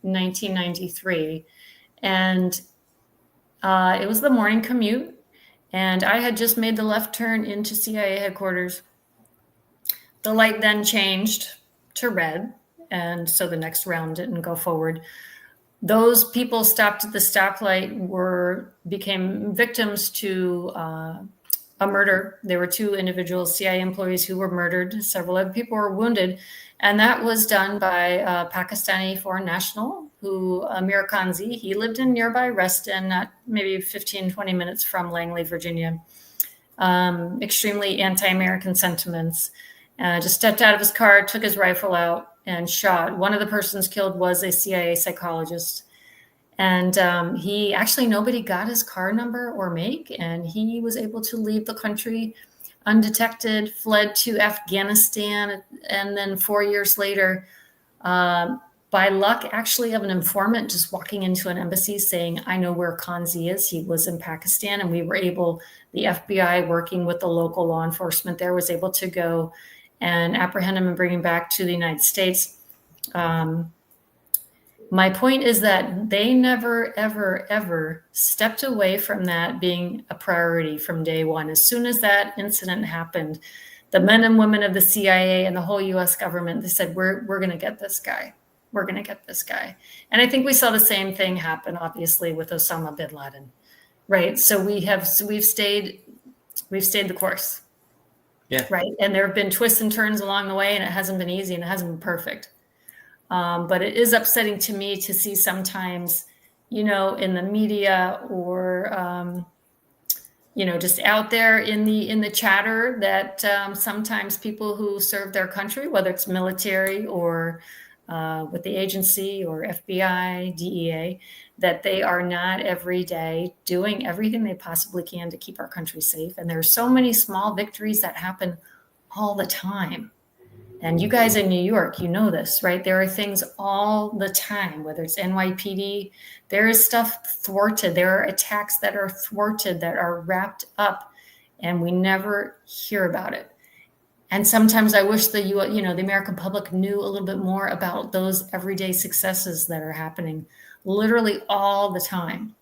1993. And it was the morning commute. And I had just made the left turn into CIA headquarters. The light then changed to red, and so the next round didn't go forward. Those people stopped at the stoplight became victims to a murder. There were 2 individuals, CIA employees, who were murdered. Several other people were wounded, and that was done by a Pakistani foreign national, Amir Khanzi. He lived in nearby Reston, not maybe 15, 20 minutes from Langley, Virginia. Extremely anti-American sentiments. Just stepped out of his car, took his rifle out, and shot. One of the persons killed was a CIA psychologist. And nobody got his car number or make, and he was able to leave the country undetected, fled to Afghanistan, and then 4 years later, by luck, actually, of an informant just walking into an embassy saying, I know where Khanzi is. He was in Pakistan, and we were able, the FBI working with the local law enforcement there, was able to go and apprehend him and bring him back to the United States. My point is that they never, ever, ever stepped away from that being a priority from day one. As soon as that incident happened, the men and women of the CIA and the whole US government, they said, we're going to get this guy. We're going to get this guy. And I think we saw the same thing happen, obviously, with Osama bin Laden, right? So we've stayed the course. Yeah. Right. And there have been twists and turns along the way, and it hasn't been easy and it hasn't been perfect. But it is upsetting to me to see sometimes, in the media or, just out there in the chatter that sometimes people who serve their country, whether it's military or with the agency or FBI, DEA, that they are not every day doing everything they possibly can to keep our country safe. And there are so many small victories that happen all the time. And you guys in New York, you know this, right? There are things all the time, whether it's NYPD, there is stuff thwarted. There are attacks that are thwarted, that are wrapped up, and we never hear about it. And sometimes I wish the American public knew a little bit more about those everyday successes that are happening literally all the time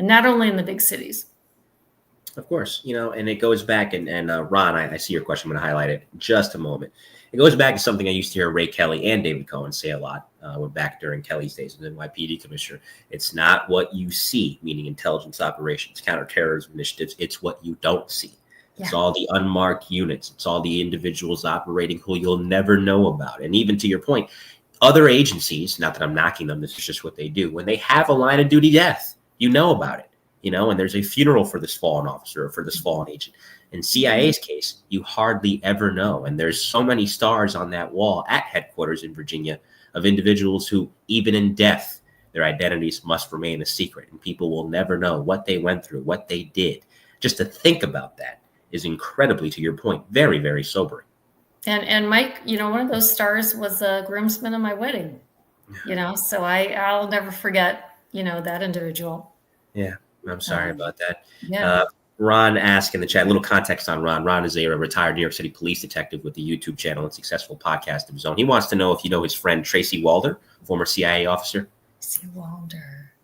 and not only in the big cities. Of course, and it goes back, and Ron, I see your question. I'm going to highlight it in just a moment. It goes back to something I used to hear Ray Kelly and David Cohen say a lot. Went back during Kelly's days as NYPD commissioner. It's not what you see, meaning intelligence operations, counterterrorism initiatives. It's what you don't see. Yeah. It's all the unmarked units. It's all the individuals operating who you'll never know about. And even to your point, other agencies, not that I'm knocking them, this is just what they do. When they have a line of duty death, you know about it. And there's a funeral for this fallen officer or for this fallen agent. In CIA's case, you hardly ever know. And there's so many stars on that wall at headquarters in Virginia of individuals who, even in death, their identities must remain a secret. And people will never know what they went through, what they did. Just to think about that is incredibly, to your point, very, very sobering. And Mike, one of those stars was a groomsman of my wedding, so I'll never forget, that individual. Yeah. I'm sorry about that. Yeah. Ron asked in the chat, a little context on Ron. Ron is a retired New York City police detective with the YouTube channel and successful podcast of his own. He wants to know if you know his friend Tracy Walder, former CIA officer.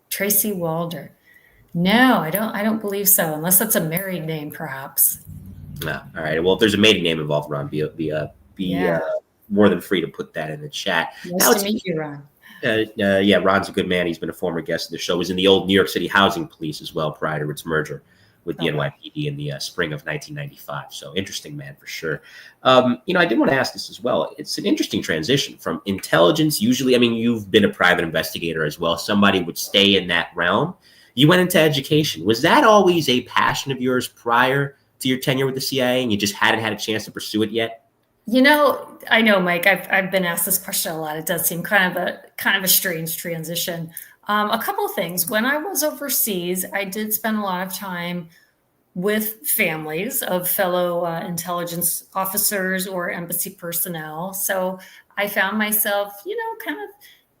Tracy Walder. No, I don't believe so, unless that's a married name, perhaps. No. All right. Well, if there's a maiden name involved, Ron, be more than free to put that in the chat. Nice to meet you, Ron. Ron's a good man. He's been a former guest of the show. He was in the old New York City Housing Police as well prior to its merger with the NYPD in the spring of 1995. So interesting man for sure. I did want to ask this as well. It's an interesting transition from intelligence. Usually, you've been a private investigator as well. Somebody would stay in that realm. You went into education. Was that always a passion of yours prior to your tenure with the CIA and you just hadn't had a chance to pursue it yet? I know, Mike, I've been asked this question a lot. It does seem kind of a strange transition. A couple of things. When I was overseas, I did spend a lot of time with families of fellow intelligence officers or embassy personnel. So I found myself, kind of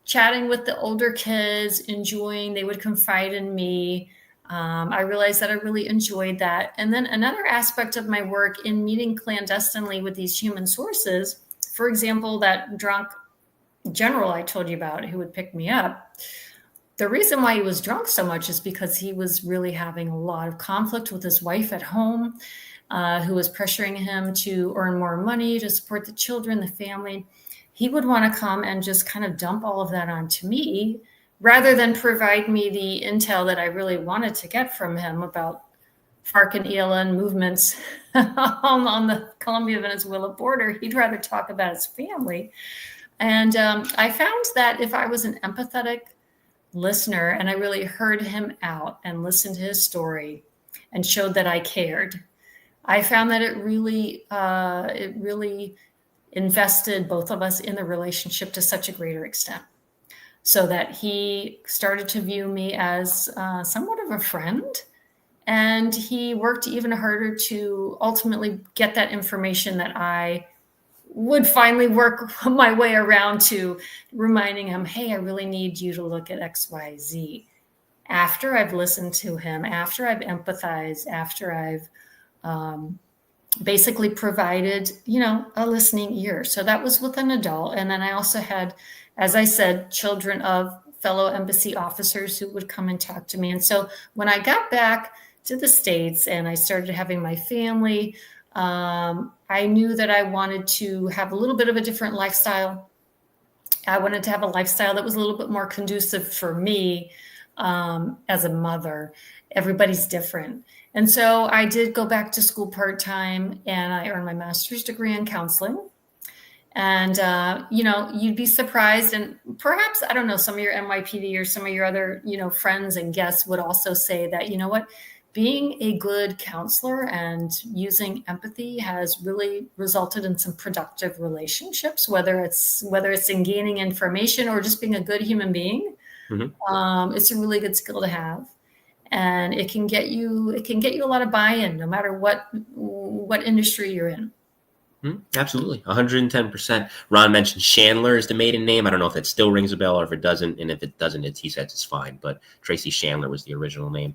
chatting with the older kids, they would confide in me. I realized that I really enjoyed that. And then another aspect of my work in meeting clandestinely with these human sources, for example, that drunk general I told you about who would pick me up, the reason why he was drunk so much is because he was really having a lot of conflict with his wife at home, who was pressuring him to earn more money to support the children, the family. He would want to come and just kind of dump all of that onto me, rather than provide me the intel that I really wanted to get from him about FARC and ELN movements on the Colombia-Venezuela border. He'd rather talk about his family. And I found that if I was an empathetic listener and I really heard him out and listened to his story and showed that I cared, I found that it really invested both of us in the relationship to such a greater extent, so that he started to view me as somewhat of a friend. And he worked even harder to ultimately get that information that I would finally work my way around to, reminding him, hey, I really need you to look at X, Y, Z. After I've listened to him, after I've empathized, after I've basically provided, a listening ear. So that was with an adult. And then I also had, as I said, children of fellow embassy officers who would come and talk to me. And so when I got back to the States and I started having my family, I knew that I wanted to have a little bit of a different lifestyle. I wanted to have a lifestyle that was a little bit more conducive for me as a mother. Everybody's different. And so I did go back to school part-time and I earned my master's degree in counseling. And, you'd be surprised. And perhaps, I don't know, some of your NYPD or some of your other, friends and guests would also say that, being a good counselor and using empathy has really resulted in some productive relationships, whether it's in gaining information or just being a good human being. Mm-hmm. It's a really good skill to have. And it can get you a lot of buy-in, no matter what industry you're in. Absolutely. 110%. Ron mentioned Chandler is the maiden name. I don't know if that still rings a bell or if it doesn't. And if it doesn't, he says it's fine. But Tracy Chandler was the original name.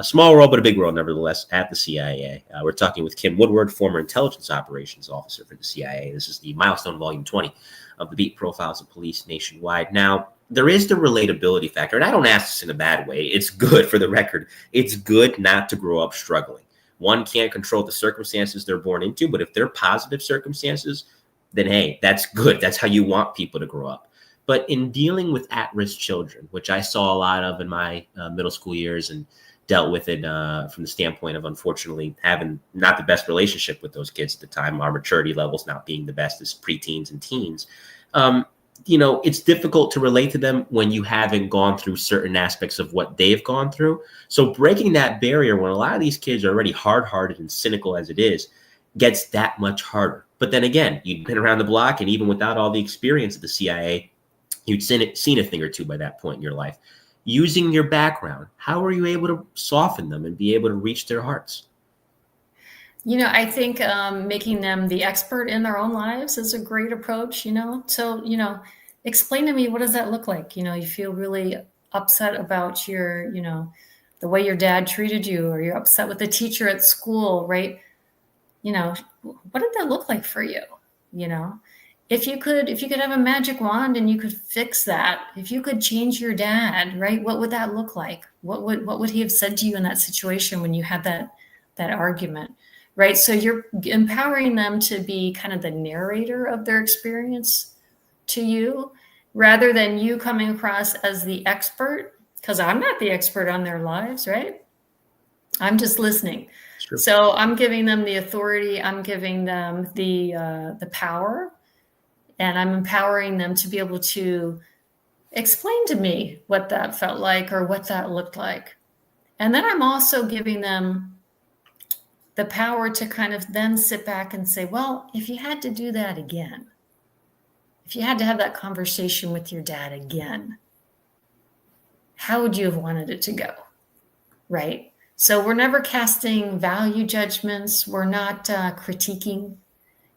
Small world, but a big world, nevertheless, at the CIA. We're talking with Kim Woodward, former intelligence operations officer for the CIA. This is the milestone volume 20 of the Beat Profiles of Police Nationwide. Now, there is the relatability factor. And I don't ask this in a bad way. It's good, for the record. It's good not to grow up struggling. One can't control the circumstances they're born into, but if they're positive circumstances, then hey, that's good. That's how you want people to grow up. But in dealing with at-risk children, which I saw a lot of in my middle school years and dealt with it from the standpoint of, unfortunately, having not the best relationship with those kids at the time, our maturity levels not being the best as preteens and teens, it's difficult to relate to them when you haven't gone through certain aspects of what they've gone through. So breaking that barrier, when a lot of these kids are already hard-hearted and cynical as it is, gets that much harder. But then again, you've been around the block, and even without all the experience at the CIA, you'd seen a thing or two by that point in your life. Using your background, how are you able to soften them and be able to reach their hearts? I think making them the expert in their own lives is a great approach, So, explain to me, what does that look like? You feel really upset about your, the way your dad treated you, or you're upset with the teacher at school, right? What did that look like for you? If you could have a magic wand and you could fix that, if you could change your dad, right? What would that look like? What would he have said to you in that situation when you had that argument, right? So you're empowering them to be kind of the narrator of their experience to you, rather than you coming across as the expert, because I'm not the expert on their lives, right? I'm just listening. Sure. So I'm giving them the authority. I'm giving them the power. And I'm empowering them to be able to explain to me what that felt like or what that looked like. And then I'm also giving them the power to kind of then sit back and say, well, if you had to do that again, if you had to have that conversation with your dad again, how would you have wanted it to go? Right? So we're never casting value judgments. We're not critiquing.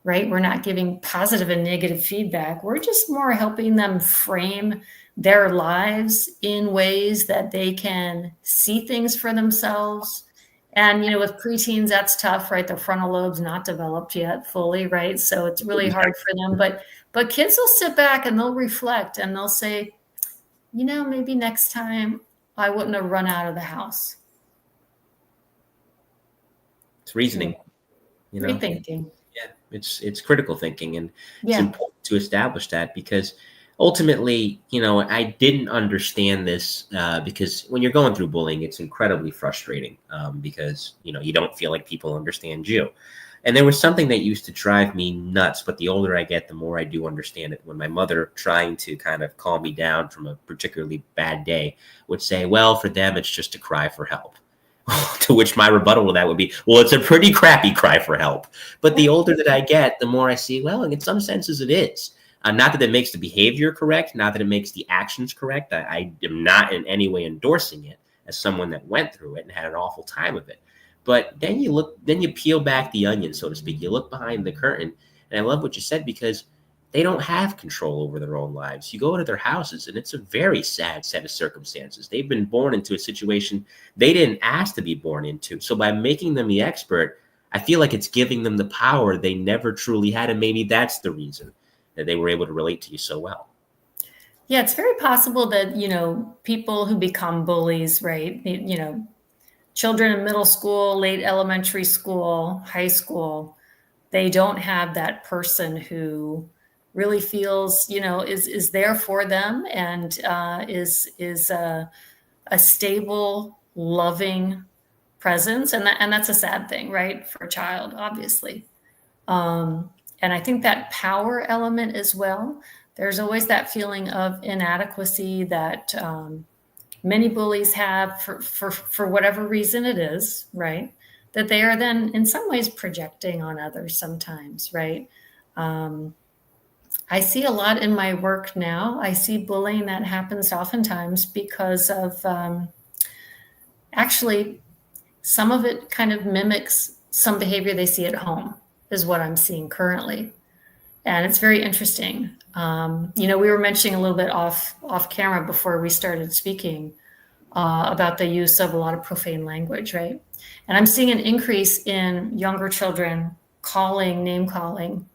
Right? We're not giving positive and negative feedback. We're just more helping them frame their lives in ways that they can see things for themselves. And, with preteens, that's tough, right? Their frontal lobe's not developed yet fully, right? So it's really hard for them. But kids will sit back and they'll reflect and they'll say, maybe next time I wouldn't have run out of the house. It's reasoning. Rethinking. Yeah, it's critical thinking, and Yeah. it's important to establish that, because ultimately, I didn't understand this because when you're going through bullying, it's incredibly frustrating because, you don't feel like people understand you. And there was something that used to drive me nuts, but the older I get, the more I do understand it. When my mother, trying to kind of calm me down from a particularly bad day, would say, well, for them, it's just a cry for help. To which my rebuttal to that would be, well, it's a pretty crappy cry for help. But the older that I get, the more I see, well, in some senses it is. Not that it makes the behavior correct, not that it makes the actions correct. I am not in any way endorsing it as someone that went through it and had an awful time of it. But then you peel back the onion, so to speak. You look behind the curtain. And I love what you said, because they don't have control over their own lives. You go to their houses, and it's a very sad set of circumstances. They've been born into a situation they didn't ask to be born into. So by making them the expert, I feel like it's giving them the power they never truly had. And maybe that's the reason that they were able to relate to you so well. Yeah, it's very possible that, people who become bullies, right? Children in middle school, late elementary school, high school, they don't have that person who really feels, is there for them and is a stable, loving presence. And that's a sad thing, right? For a child, obviously. And I think that power element as well, there's always that feeling of inadequacy that many bullies have for whatever reason it is, right? That they are then in some ways projecting on others sometimes, right? I see a lot in my work now. I see bullying that happens oftentimes because of actually some of it kind of mimics some behavior they see at home, is what I'm seeing currently. And it's very interesting. We were mentioning a little bit off camera before we started speaking about the use of a lot of profane language, right? And I'm seeing an increase in younger children name calling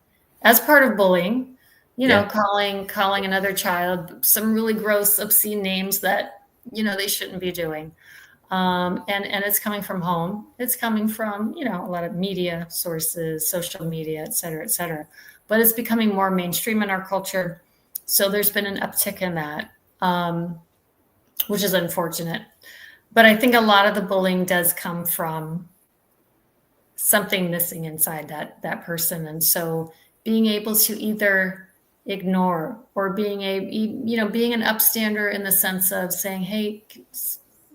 as part of bullying, calling another child some really gross, obscene names that, they shouldn't be doing. And it's coming from home. It's coming from, a lot of media sources, social media, et cetera, et cetera. But it's becoming more mainstream in our culture. So there's been an uptick in that, which is unfortunate. But I think a lot of the bullying does come from something missing inside that person. And so being able to either ignore or being an upstander in the sense of saying, hey,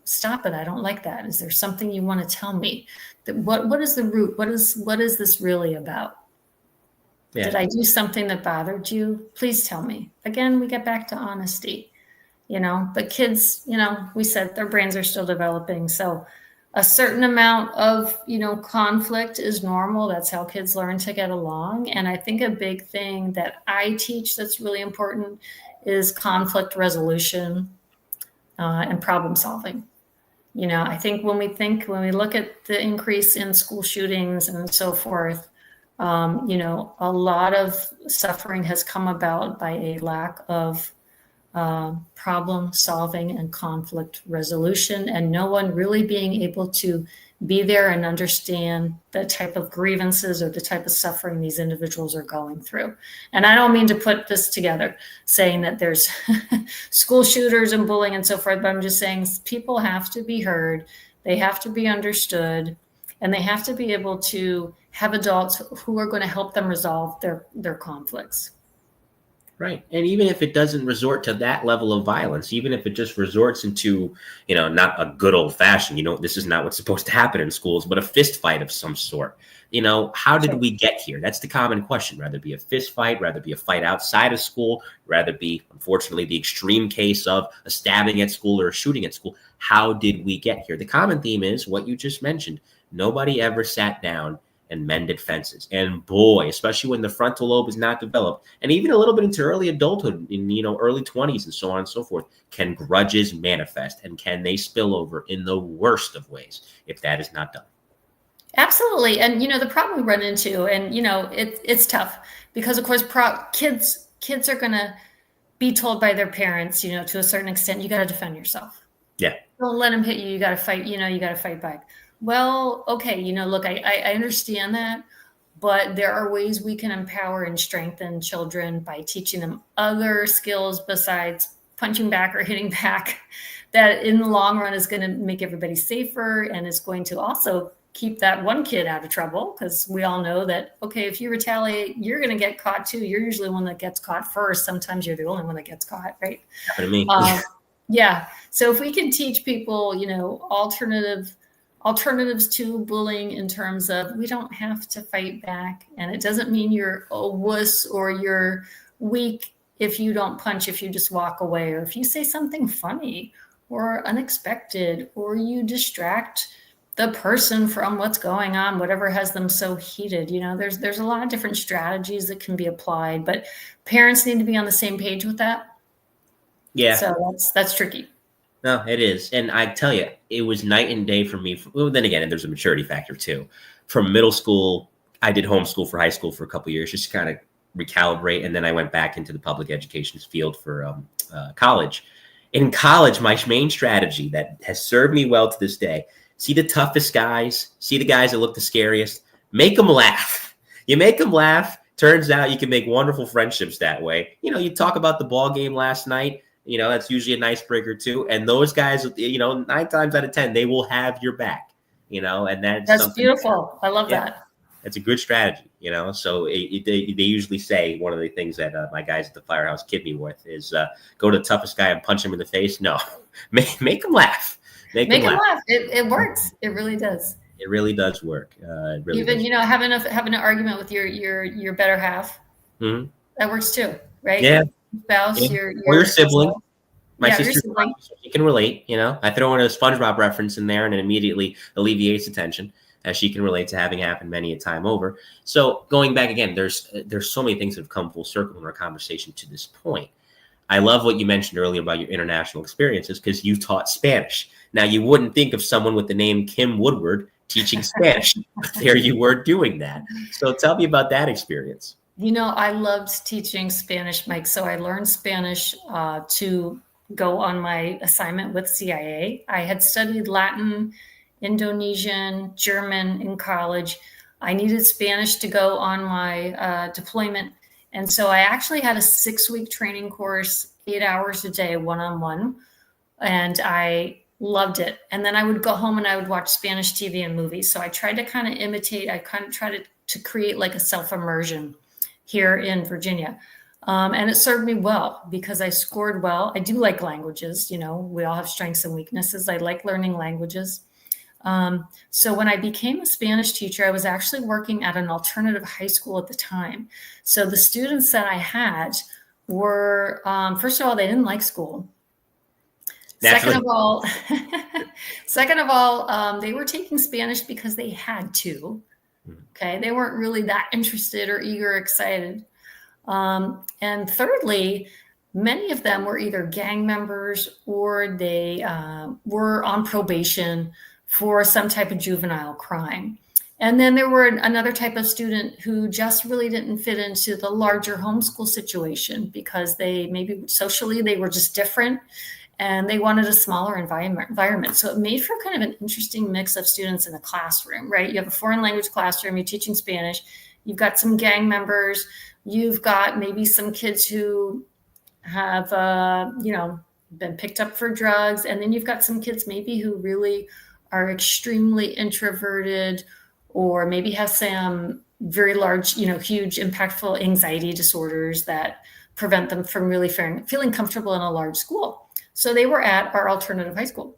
stop it. I don't like that. Is there something you want to tell me? What is the root? What is this really about? Yeah. Did I do something that bothered you? Please tell me. Again, we get back to honesty, but kids, we said their brains are still developing. So a certain amount of, conflict is normal. That's how kids learn to get along. And I think a big thing that I teach that's really important is conflict resolution and problem solving. I think when we look at the increase in school shootings and so forth, a lot of suffering has come about by a lack of problem solving and conflict resolution, and no one really being able to be there and understand the type of grievances or the type of suffering these individuals are going through. And I don't mean to put this together saying that there's school shooters and bullying and so forth, but I'm just saying people have to be heard, they have to be understood, and they have to be able to have adults who are going to help them resolve their conflicts. Right. And even if it doesn't resort to that level of violence, even if it just resorts into, not a good old fashioned, this is not what's supposed to happen in schools, but a fist fight of some sort. How did we get here? That's the common question. Rather be a fist fight, rather be a fight outside of school, rather be, unfortunately, the extreme case of a stabbing at school or a shooting at school. How did we get here? The common theme is what you just mentioned. Nobody ever sat down and mended fences. And boy, especially when the frontal lobe is not developed, and even a little bit into early adulthood, in early 20s and so on and so forth, can grudges manifest, and can they spill over in the worst of ways if that is not done? Absolutely. And the problem we run into, and it's tough because of course kids are going to be told by their parents, to a certain extent, you got to defend yourself. Yeah. Don't let them hit you. You got to fight. You got to fight back. Well, okay, look, I understand that, but there are ways we can empower and strengthen children by teaching them other skills besides punching back or hitting back that in the long run is going to make everybody safer and is going to also keep that one kid out of trouble, because we all know that, okay, if you retaliate, you're going to get caught too. You're usually the one that gets caught first. Sometimes you're the only one that gets caught, right? Happened to me. Yeah. So if we can teach people, alternatives to bullying in terms of we don't have to fight back, and it doesn't mean you're a wuss or you're weak if you don't punch, if you just walk away, or if you say something funny or unexpected, or you distract the person from what's going on, whatever has them so heated. There's a lot of different strategies that can be applied, but parents need to be on the same page with that. Yeah. So that's tricky. No, it is. And I tell you, it was night and day for me. Then again, there's a maturity factor too. From middle school, I did homeschool for high school for a couple of years, just to kind of recalibrate. And then I went back into the public education field for college. In college, my main strategy that has served me well to this day, see the toughest guys, see the guys that look the scariest, make them laugh. You make them laugh. Turns out you can make wonderful friendships that way. You talk about the ball game last night. That's usually an icebreaker too. And those guys, 9 times out of 10, they will have your back, and that's beautiful. I love that. It's a good strategy, so they usually say one of the things that my guys at the firehouse kid me with is go to the toughest guy and punch him in the face. No, make them laugh. Make them laugh. It works. It really does. It really does work. It really Even, does. having an argument with your better half, mm-hmm. That works too, right? Yeah. Spouse, or your sibling. My sister, sibling. she can relate. I throw in a SpongeBob reference in there, and it immediately alleviates the tension, as she can relate to having happened many a time over. So going back again, there's so many things that have come full circle in our conversation to this point. I love what you mentioned earlier about your international experiences, because you taught Spanish. Now, you wouldn't think of someone with the name Kim Woodward teaching Spanish, but there you were doing that. So tell me about that experience. I loved teaching Spanish, Mike. So I learned Spanish to go on my assignment with CIA. I had studied Latin, Indonesian, German in college. I needed Spanish to go on my deployment. And so I actually had a 6-week training course, 8 hours a day, one-on-one. And I loved it. And then I would go home and I would watch Spanish TV and movies. So I tried to kind of imitate, I kind of tried to create like a self-immersion here in Virginia. And it served me well because I scored well. I do like languages. We all have strengths and weaknesses. I like learning languages. So when I became a Spanish teacher, I was actually working at an alternative high school at the time. So the students that I had were, first of all, they didn't like school. Naturally. Second of all, they were taking Spanish because they had to. Okay, they weren't really that interested or eager or excited. And thirdly, many of them were either gang members or they were on probation for some type of juvenile crime. And then there were another type of student who just really didn't fit into the larger homeschool situation because they maybe socially they were just different and they wanted a smaller environment. So it made for kind of an interesting mix of students in the classroom, right? You have a foreign language classroom, you're teaching Spanish, you've got some gang members, you've got maybe some kids who have, been picked up for drugs. And then you've got some kids maybe who really are extremely introverted or maybe have some very large, huge impactful anxiety disorders that prevent them from really feeling comfortable in a large school. So they were at our alternative high school.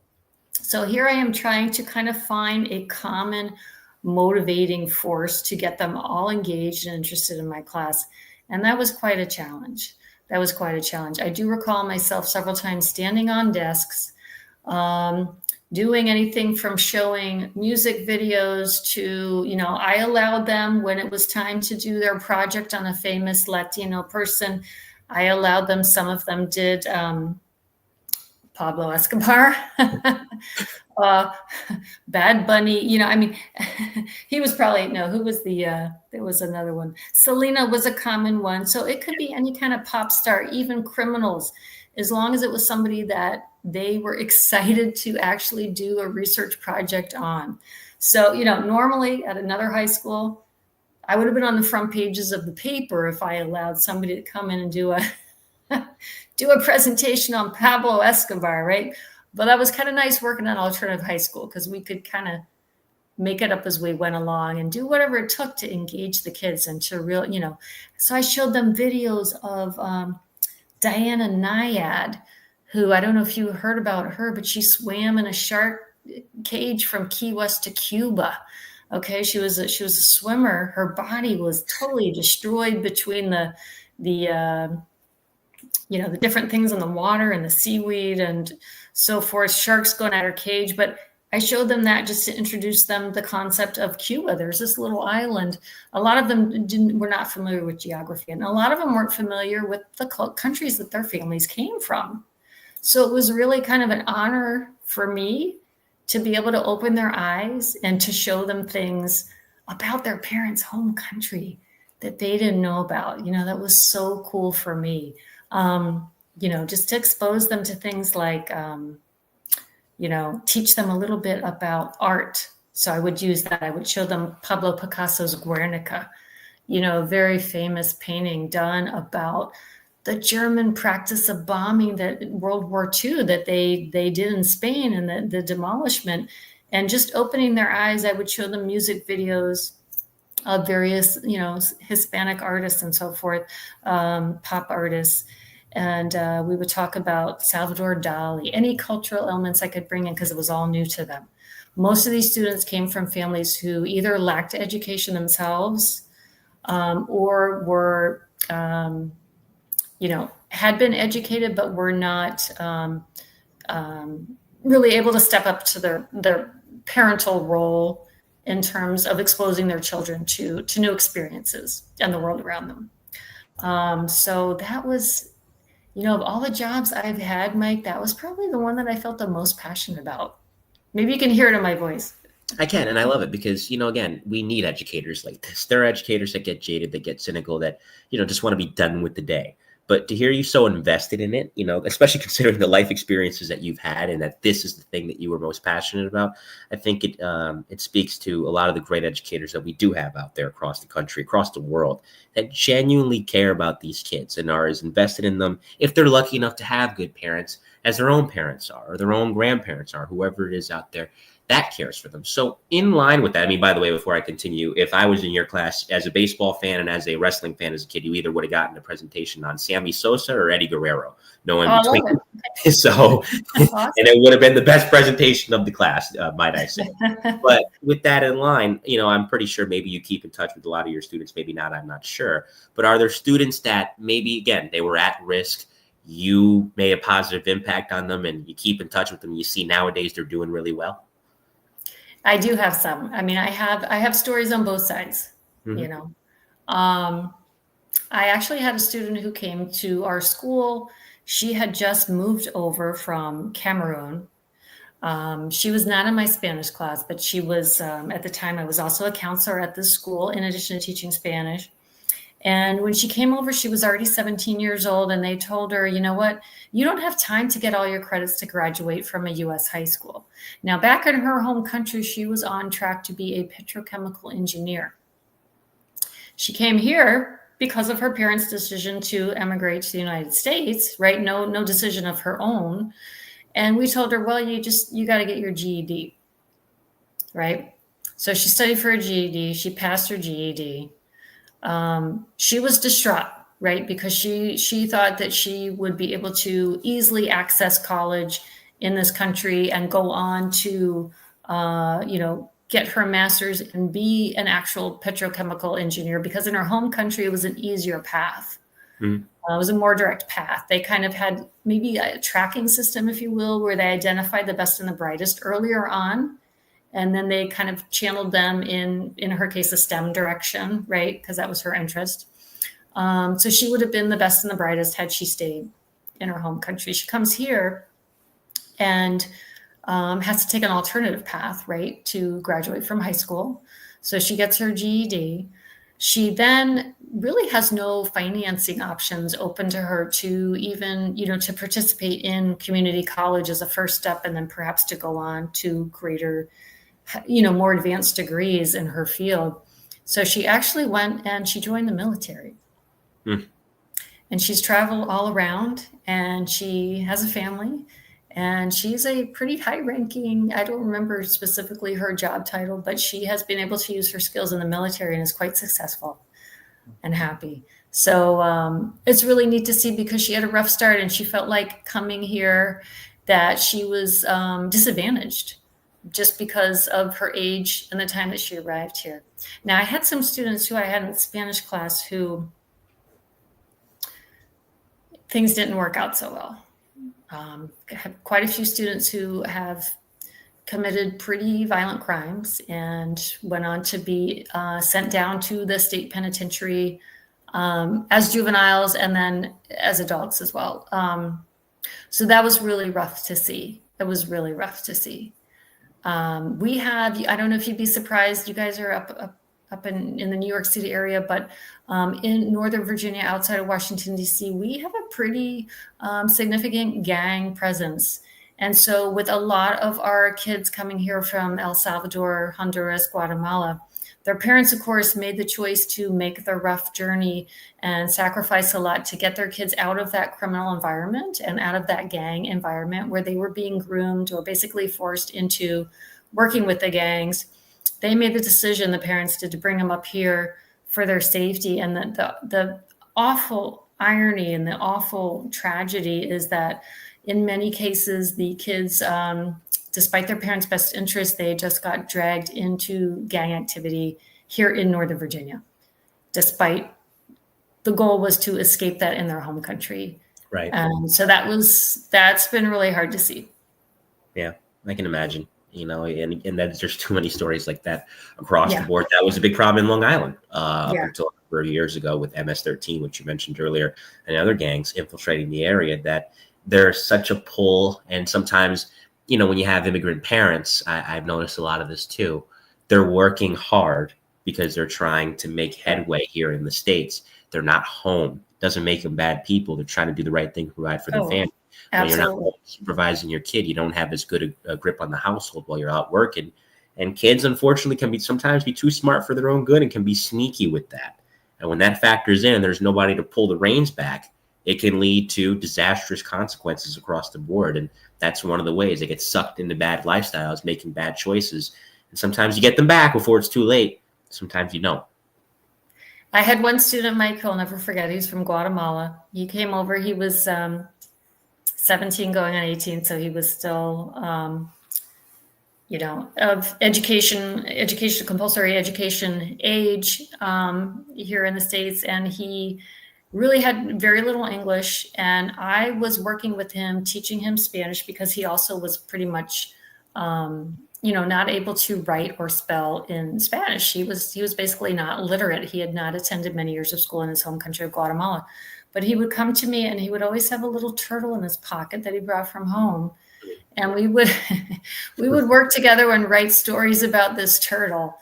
So here I am trying to kind of find a common motivating force to get them all engaged and interested in my class. And that was quite a challenge. I do recall myself several times standing on desks, doing anything from showing music videos to, I allowed them when it was time to do their project on a famous Latino person. I allowed them, some of them did Pablo Escobar, Bad Bunny, he was probably, no, who was there was another one. Selena was a common one. So it could be any kind of pop star, even criminals, as long as it was somebody that they were excited to actually do a research project on. So, normally at another high school, I would have been on the front pages of the paper if I allowed somebody to come in and do a presentation on Pablo Escobar, right? But that was kind of nice working at alternative high school because we could kind of make it up as we went along and do whatever it took to engage the kids and to So I showed them videos of Diana Nyad, who I don't know if you heard about her, but she swam in a shark cage from Key West to Cuba. Okay, she was a swimmer. Her body was totally destroyed between the different things in the water and the seaweed and so forth, sharks going at her cage. But I showed them that just to introduce them the concept of Cuba. There's this little island. A lot of them were not familiar with geography, and a lot of them weren't familiar with the countries that their families came from. So it was really kind of an honor for me to be able to open their eyes and to show them things about their parents' home country that they didn't know about. That was so cool for me. Just to expose them to things like, teach them a little bit about art. So I would use that. I would show them Pablo Picasso's Guernica, very famous painting done about the German practice of bombing that World War II that they did in Spain and the demolishment. And just opening their eyes, I would show them music videos of various, Hispanic artists and so forth, pop artists. And we would talk about Salvador Dali, any cultural elements I could bring in because it was all new to them. Most of these students came from families who either lacked education themselves or were, had been educated but were not really able to step up to their parental role in terms of exposing their children to new experiences and the world around them. So that was, of all the jobs I've had, Mike, that was probably the one that I felt the most passionate about. Maybe you can hear it in my voice. I can, and I love it because, again, we need educators like this. There are educators that get jaded, that get cynical, that, just want to be done with the day. But to hear you so invested in it, especially considering the life experiences that you've had and that this is the thing that you were most passionate about, I think it speaks to a lot of the great educators that we do have out there across the country, across the world, that genuinely care about these kids and are as invested in them, if they're lucky enough to have good parents, as their own parents are, or their own grandparents are, whoever it is out there that cares for them. So in line with that, I mean, by the way, before I continue, if I was in your class as a baseball fan and as a wrestling fan as a kid, you either would have gotten a presentation on Sammy Sosa or Eddie Guerrero. No in between. So, awesome. And it would have been the best presentation of the class, might I say. But with that in line, I'm pretty sure maybe you keep in touch with a lot of your students, maybe not, I'm not sure. But are there students that maybe, again, they were at risk, you made a positive impact on them, and you keep in touch with them, you see nowadays they're doing really well? I do have some. I mean, I have stories on both sides, I actually had a student who came to our school. She had just moved over from Cameroon. She was not in my Spanish class, but she was, at the time, I was also a counselor at this school in addition to teaching Spanish. And when she came over, she was already 17 years old, and they told her, you know what, you don't have time to get all your credits to graduate from a U.S. high school. Now, back in her home country, she was on track to be a petrochemical engineer. She came here because of her parents' decision to emigrate to the United States, right? No decision of her own. And we told her, well, you got to get your GED, right? So she studied for a GED. She passed her GED. She was distraught, right? Because she thought that she would be able to easily access college in this country and go on to, get her master's and be an actual petrochemical engineer, because in her home country, it was an easier path. Mm-hmm. It was a more direct path. They kind of had maybe a tracking system, if you will, where they identified the best and the brightest earlier on. And then they kind of channeled them in her case, a STEM direction, right? Because that was her interest. So she would have been the best and the brightest had she stayed in her home country. She comes here and has to take an alternative path, right, to graduate from high school. So she gets her GED. She then really has no financing options open to her to even, to participate in community college as a first step, and then perhaps to go on to greater, more advanced degrees in her field. So she actually went and she joined the military. And she's traveled all around, and she has a family, and she's a pretty high ranking, I don't remember specifically her job title, but she has been able to use her skills in the military and is quite successful and happy. So it's really neat to see, because she had a rough start and she felt like coming here that she was disadvantaged just because of her age and the time that she arrived here. Now, I had some students who I had in Spanish class who things didn't work out so well. I had quite a few students who have committed pretty violent crimes and went on to be sent down to the state penitentiary as juveniles and then as adults as well. So that was really rough to see. It was really rough to see. We have, I don't know if you'd be surprised, you guys are up in the New York City area, but in Northern Virginia, outside of Washington, D.C., we have a pretty significant gang presence. And so with a lot of our kids coming here from El Salvador, Honduras, Guatemala, their parents, of course, made the choice to make the rough journey and sacrifice a lot to get their kids out of that criminal environment and out of that gang environment where they were being groomed or basically forced into working with the gangs. They made the decision, the parents did, to bring them up here for their safety. And the awful irony and the awful tragedy is that in many cases, the kids, despite their parents' best interest, they just got dragged into gang activity here in Northern Virginia, despite the goal was to escape that in their home country. Right. So that's been really hard to see. Yeah, I can imagine. And that there's too many stories like that across the board. That was a big problem in Long Island up until a number of years ago with MS-13, which you mentioned earlier, and other gangs infiltrating the area, that there's such a pull. And sometimes when you have immigrant parents, I've noticed a lot of this too. They're working hard because they're trying to make headway here in the States. They're not home. Doesn't make them bad people. They're trying to do the right thing to provide for their family. When you're not supervising your kid, you don't have as good a grip on the household while you're out working. And kids, unfortunately, can sometimes be too smart for their own good and can be sneaky with that. And when that factors in and there's nobody to pull the reins back, it can lead to disastrous consequences across the board. And that's one of the ways they get sucked into bad lifestyles, making bad choices. And sometimes you get them back before it's too late. Sometimes you don't. I had one student, Mike, I'll never forget. He's from Guatemala. He came over. He was 17 going on 18. So he was still, of compulsory education age here in the States. And he really had very little English. And I was working with him, teaching him Spanish because he also was pretty much, not able to write or spell in Spanish. He was basically not literate. He had not attended many years of school in his home country of Guatemala. But he would come to me and he would always have a little turtle in his pocket that he brought from home. And we would work together and write stories about this turtle.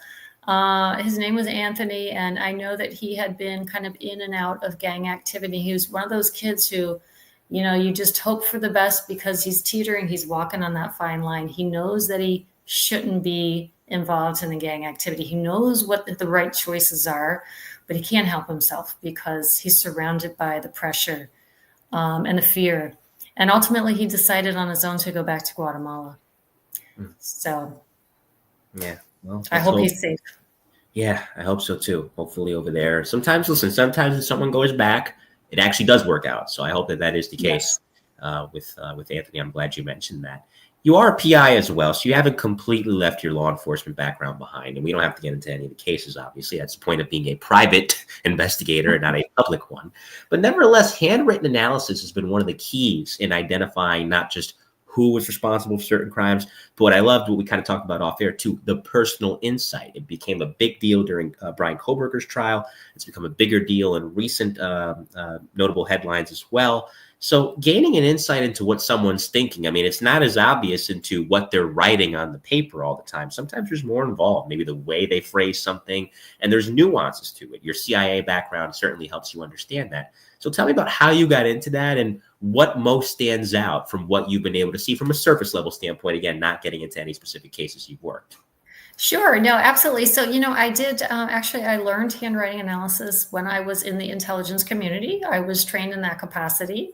His name was Anthony, and I know that he had been kind of in and out of gang activity. He was one of those kids who, you just hope for the best because he's teetering, he's walking on that fine line. He knows that he shouldn't be involved in the gang activity. He knows what the right choices are, but he can't help himself because he's surrounded by the pressure and the fear. And ultimately, he decided on his own to go back to Guatemala. So, yeah, well, I hope he's safe. Yeah, I hope so too. Hopefully over there. Sometimes if someone goes back, it actually does work out. So I hope that is the case with Anthony. I'm glad you mentioned that. You are a PI as well, so you haven't completely left your law enforcement background behind. And we don't have to get into any of the cases, obviously. That's the point of being a private investigator and not a public one. But nevertheless, handwritten analysis has been one of the keys in identifying not just who was responsible for certain crimes, but what I loved, what we kind of talked about off air too, the personal insight. It became a big deal during Brian Koberger's trial. It's become a bigger deal in recent notable headlines as well. So gaining an insight into what someone's thinking, I mean, it's not as obvious into what they're writing on the paper all the time. Sometimes there's more involved, maybe the way they phrase something, and there's nuances to it. Your CIA background certainly helps you understand that. So tell me about how you got into that and what most stands out from what you've been able to see from a surface level standpoint, again, not getting into any specific cases you've worked. Sure. No, absolutely. So, I did I learned handwriting analysis when I was in the intelligence community. I was trained in that capacity.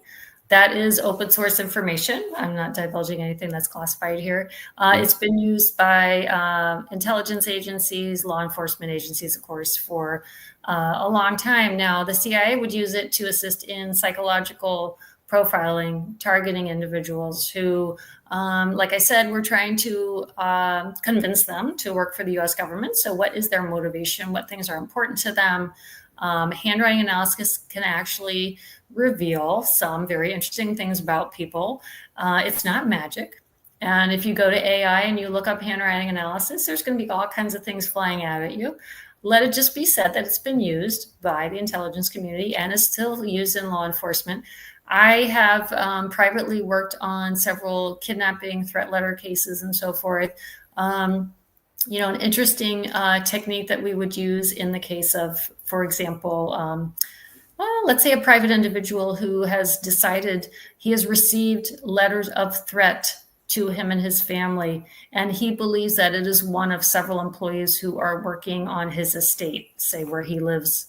That is open source information. I'm not divulging anything that's classified here. It's been used by intelligence agencies, law enforcement agencies, of course, for a long time now. The CIA would use it to assist in psychological profiling, targeting individuals who, like I said, we're trying to convince them to work for the U.S. government. So what is their motivation? What things are important to them? Handwriting analysis can actually reveal some very interesting things about people. It's not magic. And if you go to AI and you look up handwriting analysis, there's going to be all kinds of things flying out at you. Let it just be said that it's been used by the intelligence community and is still used in law enforcement. I have privately worked on several kidnapping, threat letter cases and so forth. An interesting technique that we would use in the case of, for example, let's say a private individual who has decided he has received letters of threat to him and his family, and he believes that it is one of several employees who are working on his estate, say where he lives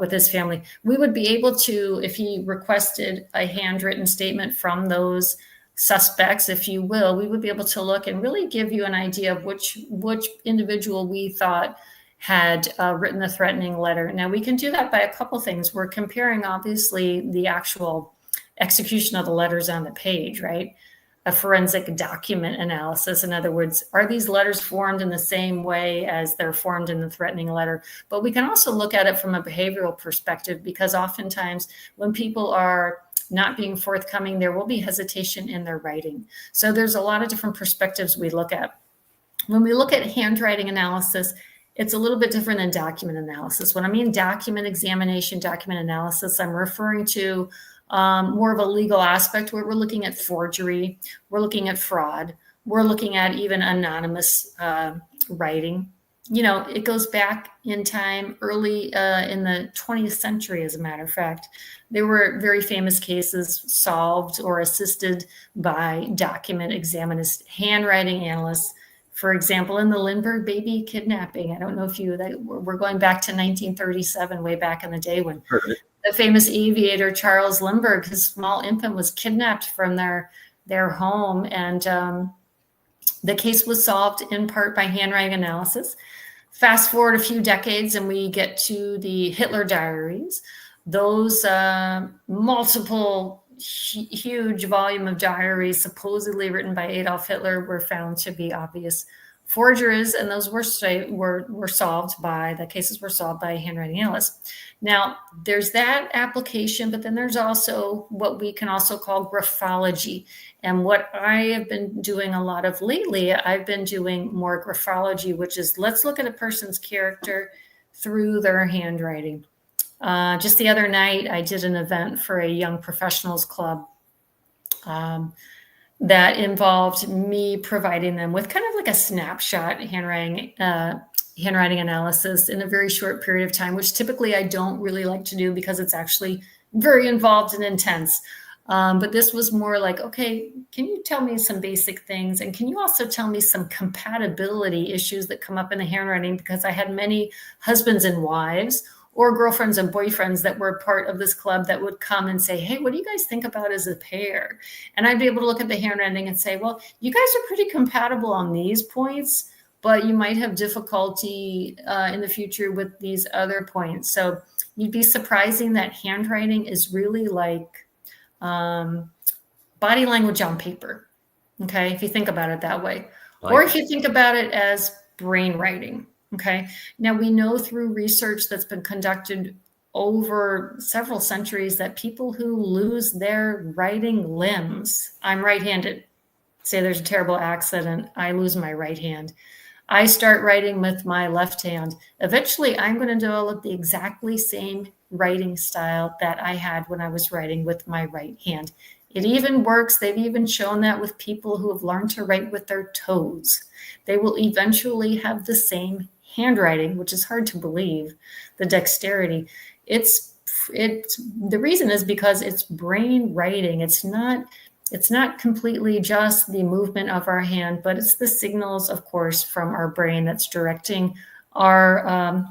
with his family. We would be able to, if he requested a handwritten statement from those suspects, if you will, we would be able to look and really give you an idea of which individual we thought had written the threatening letter. Now, we can do that by a couple things. We're comparing, obviously, the actual execution of the letters on the page, right? A forensic document analysis. In other words, are these letters formed in the same way as they're formed in the threatening letter? But we can also look at it from a behavioral perspective, because oftentimes when people are not being forthcoming, there will be hesitation in their writing. So there's a lot of different perspectives we look at. When we look at handwriting analysis, it's a little bit different than document analysis. When I mean document examination, document analysis, I'm referring to more of a legal aspect where we're looking at forgery, we're looking at fraud, we're looking at even anonymous writing. It goes back in time, early in the 20th century, as a matter of fact. There were very famous cases solved or assisted by document examiners, handwriting analysts. For example, in the Lindbergh baby kidnapping, I don't know if we're going back to 1937, way back in the day when the famous aviator Charles Lindbergh, his small infant, was kidnapped from their home, and the case was solved in part by handwriting analysis. Fast forward a few decades and we get to the Hitler diaries. Those multiple huge volume of diaries supposedly written by Adolf Hitler were found to be obvious forgeries, and those were solved by handwriting analysts. Now, there's that application, but then there's also what we can also call graphology. And what I have been doing a lot of lately, I've been doing more graphology, which is let's look at a person's character through their handwriting. Just the other night, I did an event for a young professionals club that involved me providing them with kind of like a snapshot handwriting analysis in a very short period of time, which typically I don't really like to do because it's actually very involved and intense. But this was more like, okay, can you tell me some basic things? And can you also tell me some compatibility issues that come up in the handwriting? Because I had many husbands and wives or girlfriends and boyfriends that were part of this club that would come and say, hey, what do you guys think about as a pair? And I'd be able to look at the handwriting and say, well, you guys are pretty compatible on these points, but you might have difficulty in the future with these other points. So you'd be surprising that handwriting is really like body language on paper. Okay, if you think about it that way, or if you think about it as brain writing. Okay. Now we know through research that's been conducted over several centuries that people who lose their writing limbs, I'm right-handed. Say there's a terrible accident, I lose my right hand. I start writing with my left hand. Eventually, I'm going to develop the exactly same writing style that I had when I was writing with my right hand. It even works. They've even shown that with people who have learned to write with their toes. They will eventually have the same handwriting, which is hard to believe, the dexterity. The reason is because it's brain writing. It's not completely just the movement of our hand, but it's the signals, of course, from our brain that's directing our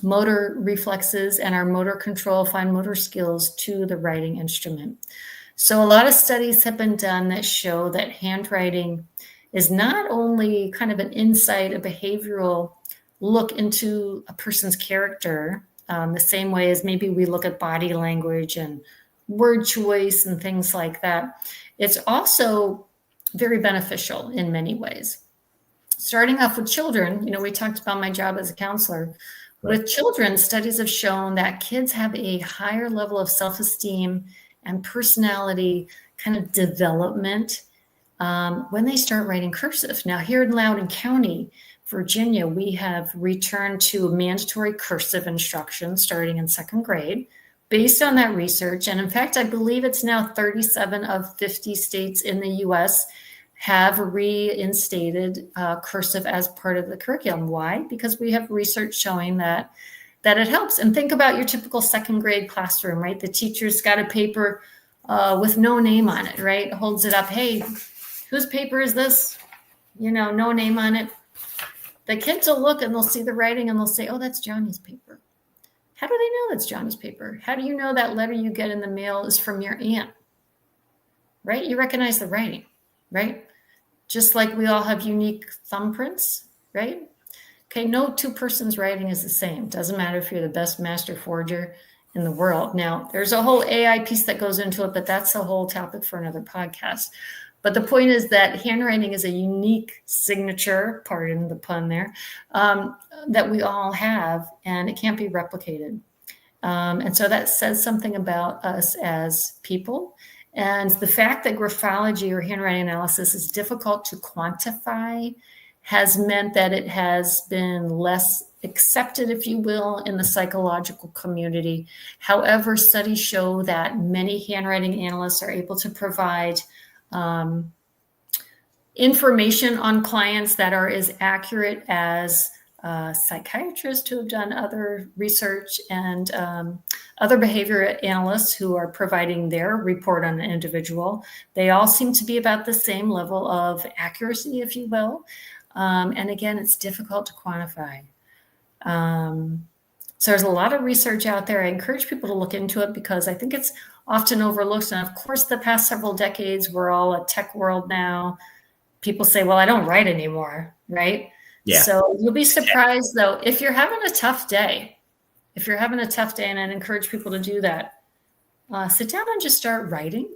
motor reflexes and our motor control, fine motor skills to the writing instrument. So a lot of studies have been done that show that handwriting is not only kind of an insight, a behavioral look into a person's character, the same way as maybe we look at body language and word choice and things like that. It's also very beneficial in many ways. Starting off with children, we talked about my job as a counselor. Right. With children, studies have shown that kids have a higher level of self-esteem and personality kind of development when they start writing cursive. Now, here in Loudoun County, Virginia, we have returned to mandatory cursive instruction starting in second grade based on that research. And in fact, I believe it's now 37 of 50 states in the US have reinstated cursive as part of the curriculum. Why? Because we have research showing that it helps. And think about your typical second grade classroom, right? The teacher's got a paper with no name on it, right? Holds it up. Hey, whose paper is this? No name on it. The kids will look and they'll see the writing and they'll say, oh, that's Johnny's paper. How do they know that's Johnny's paper? How do you know that letter you get in the mail is from your aunt? Right? You recognize the writing, right? Just like we all have unique thumbprints, right? Okay, no two persons' writing is the same. Doesn't matter if you're the best master forger in the world. Now, there's a whole AI piece that goes into it, but that's a whole topic for another podcast. But the point is that handwriting is a unique signature, pardon the pun there, that we all have, and it can't be replicated. And so that says something about us as people. And the fact that graphology or handwriting analysis is difficult to quantify has meant that it has been less accepted, if you will, in the psychological community. However, studies show that many handwriting analysts are able to provide information on clients that are as accurate as psychiatrists who have done other research and other behavior analysts who are providing their report on an individual. They all seem to be about the same level of accuracy, if you will. And again, it's difficult to quantify. So there's a lot of research out there. I encourage people to look into it because I think it's often overlooked. And of course, the past several decades, we're all a tech world now. People say, well, I don't write anymore, right? Yeah. So you'll be surprised, though, if you're having a tough day, and I'd encourage people to do that, sit down and just start writing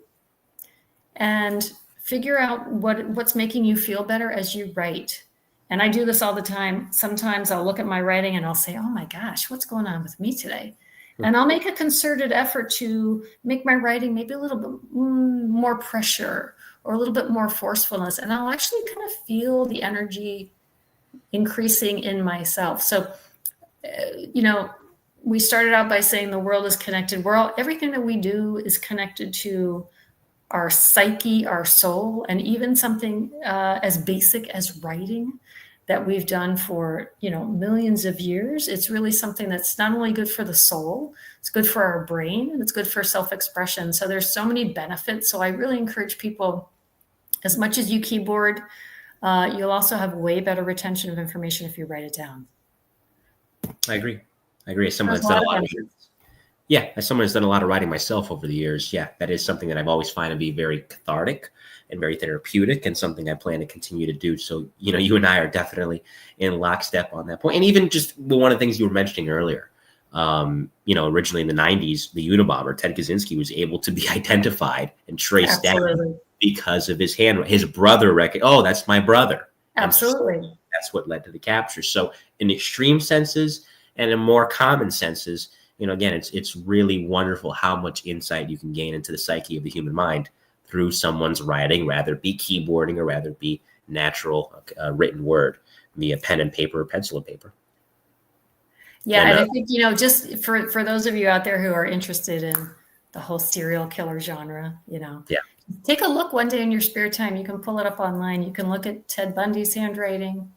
and figure out what's making you feel better as you write. And I do this all the time. Sometimes I'll look at my writing and I'll say, oh my gosh, what's going on with me today? And I'll make a concerted effort to make my writing maybe a little bit more pressure or a little bit more forcefulness. And I'll actually kind of feel the energy increasing in myself. So, we started out by saying the world is connected. Everything that we do is connected to our psyche, our soul, and even something as basic as writing that we've done for, millions of years. It's really something that's not only good for the soul, it's good for our brain, and it's good for self-expression. So there's so many benefits. So I really encourage people, as much as you keyboard, you'll also have way better retention of information if you write it down. I agree. As someone that's done a lot of as someone who's done a lot of writing myself over the years, that is something that I've always found to be very cathartic and very therapeutic, and something I plan to continue to do. So, you and I are definitely in lockstep on that point. And even just one of the things you were mentioning earlier, originally in the 90s, the Unabomber, Ted Kaczynski, was able to be identified and traced down because of his brother record. Oh, that's my brother. Absolutely. So that's what led to the capture. So in extreme senses and in more common senses, again, it's really wonderful how much insight you can gain into the psyche of the human mind through someone's writing, rather it be keyboarding or rather it be natural written word via pen and paper or pencil and paper. Yeah, and I think, just for those of you out there who are interested in the whole serial killer genre, take a look one day in your spare time. You can pull it up online. You can look at Ted Bundy's handwriting.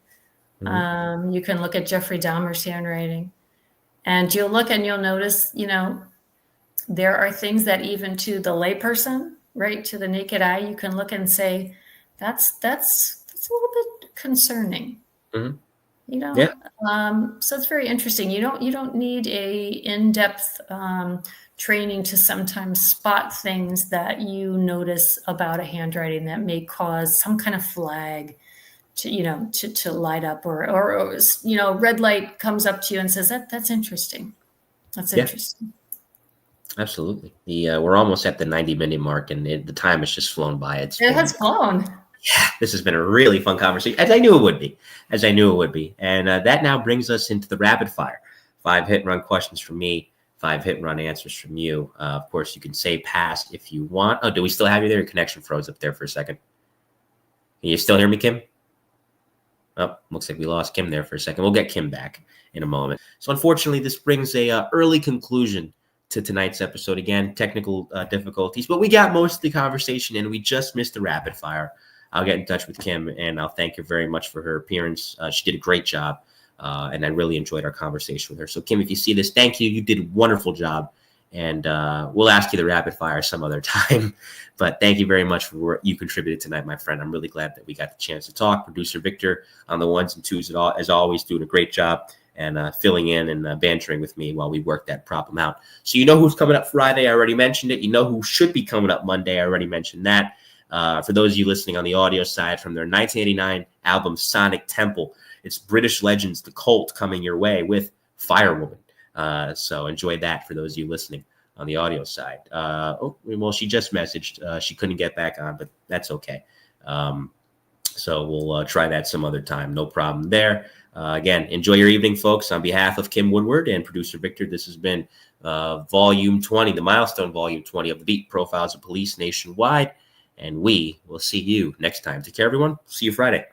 Mm-hmm. You can look at Jeffrey Dahmer's handwriting. And you'll look and you'll notice, there are things that even to the layperson, right, to the naked eye, you can look and say, that's a little bit concerning. Mm-hmm. So it's very interesting. You don't need a in-depth training to sometimes spot things that you notice about a handwriting that may cause some kind of flag to light up, or red light comes up to you and says that's interesting. That's interesting. Absolutely. We're almost at the 90-minute mark, and the time has just flown by. It has flown. Yeah, this has been a really fun conversation, as I knew it would be. And that now brings us into the rapid fire. 5 hit and run questions from me, 5 hit and run answers from you. Of course, you can say pass if you want. Oh, do we still have you there? Your connection froze up there for a second. Can you still hear me, Kim? Oh, looks like we lost Kim there for a second. We'll get Kim back in a moment. So unfortunately, this brings a early conclusion to tonight's episode. Again, technical difficulties, but we got most of the conversation and we just missed the rapid fire. I'll get in touch with Kim and I'll thank her very much for her appearance. She did a great job and I really enjoyed our conversation with her. So Kim, if you see this, thank you. You did a wonderful job. And we'll ask you the rapid fire some other time. But thank you very much for what you contributed tonight, my friend. I'm really glad that we got the chance to talk. Producer Victor on the ones and twos, as always, doing a great job and filling in and bantering with me while we work that problem out. So you know who's coming up Friday. I already mentioned it. You know who should be coming up Monday. I already mentioned that. For those of you listening on the audio side, from their 1989 album Sonic Temple, it's British legends The Cult coming your way with Firewoman. So enjoy that for those of you listening on the audio side. Well, she just messaged. She couldn't get back on, but that's okay. So we'll try that some other time. No problem there. Again, enjoy your evening, folks. On behalf of Kim Woodward and producer Victor, this has been Volume 20, the milestone Volume 20 of the Beat Profiles of Police Nationwide. And we will see you next time. Take care, everyone. See you Friday.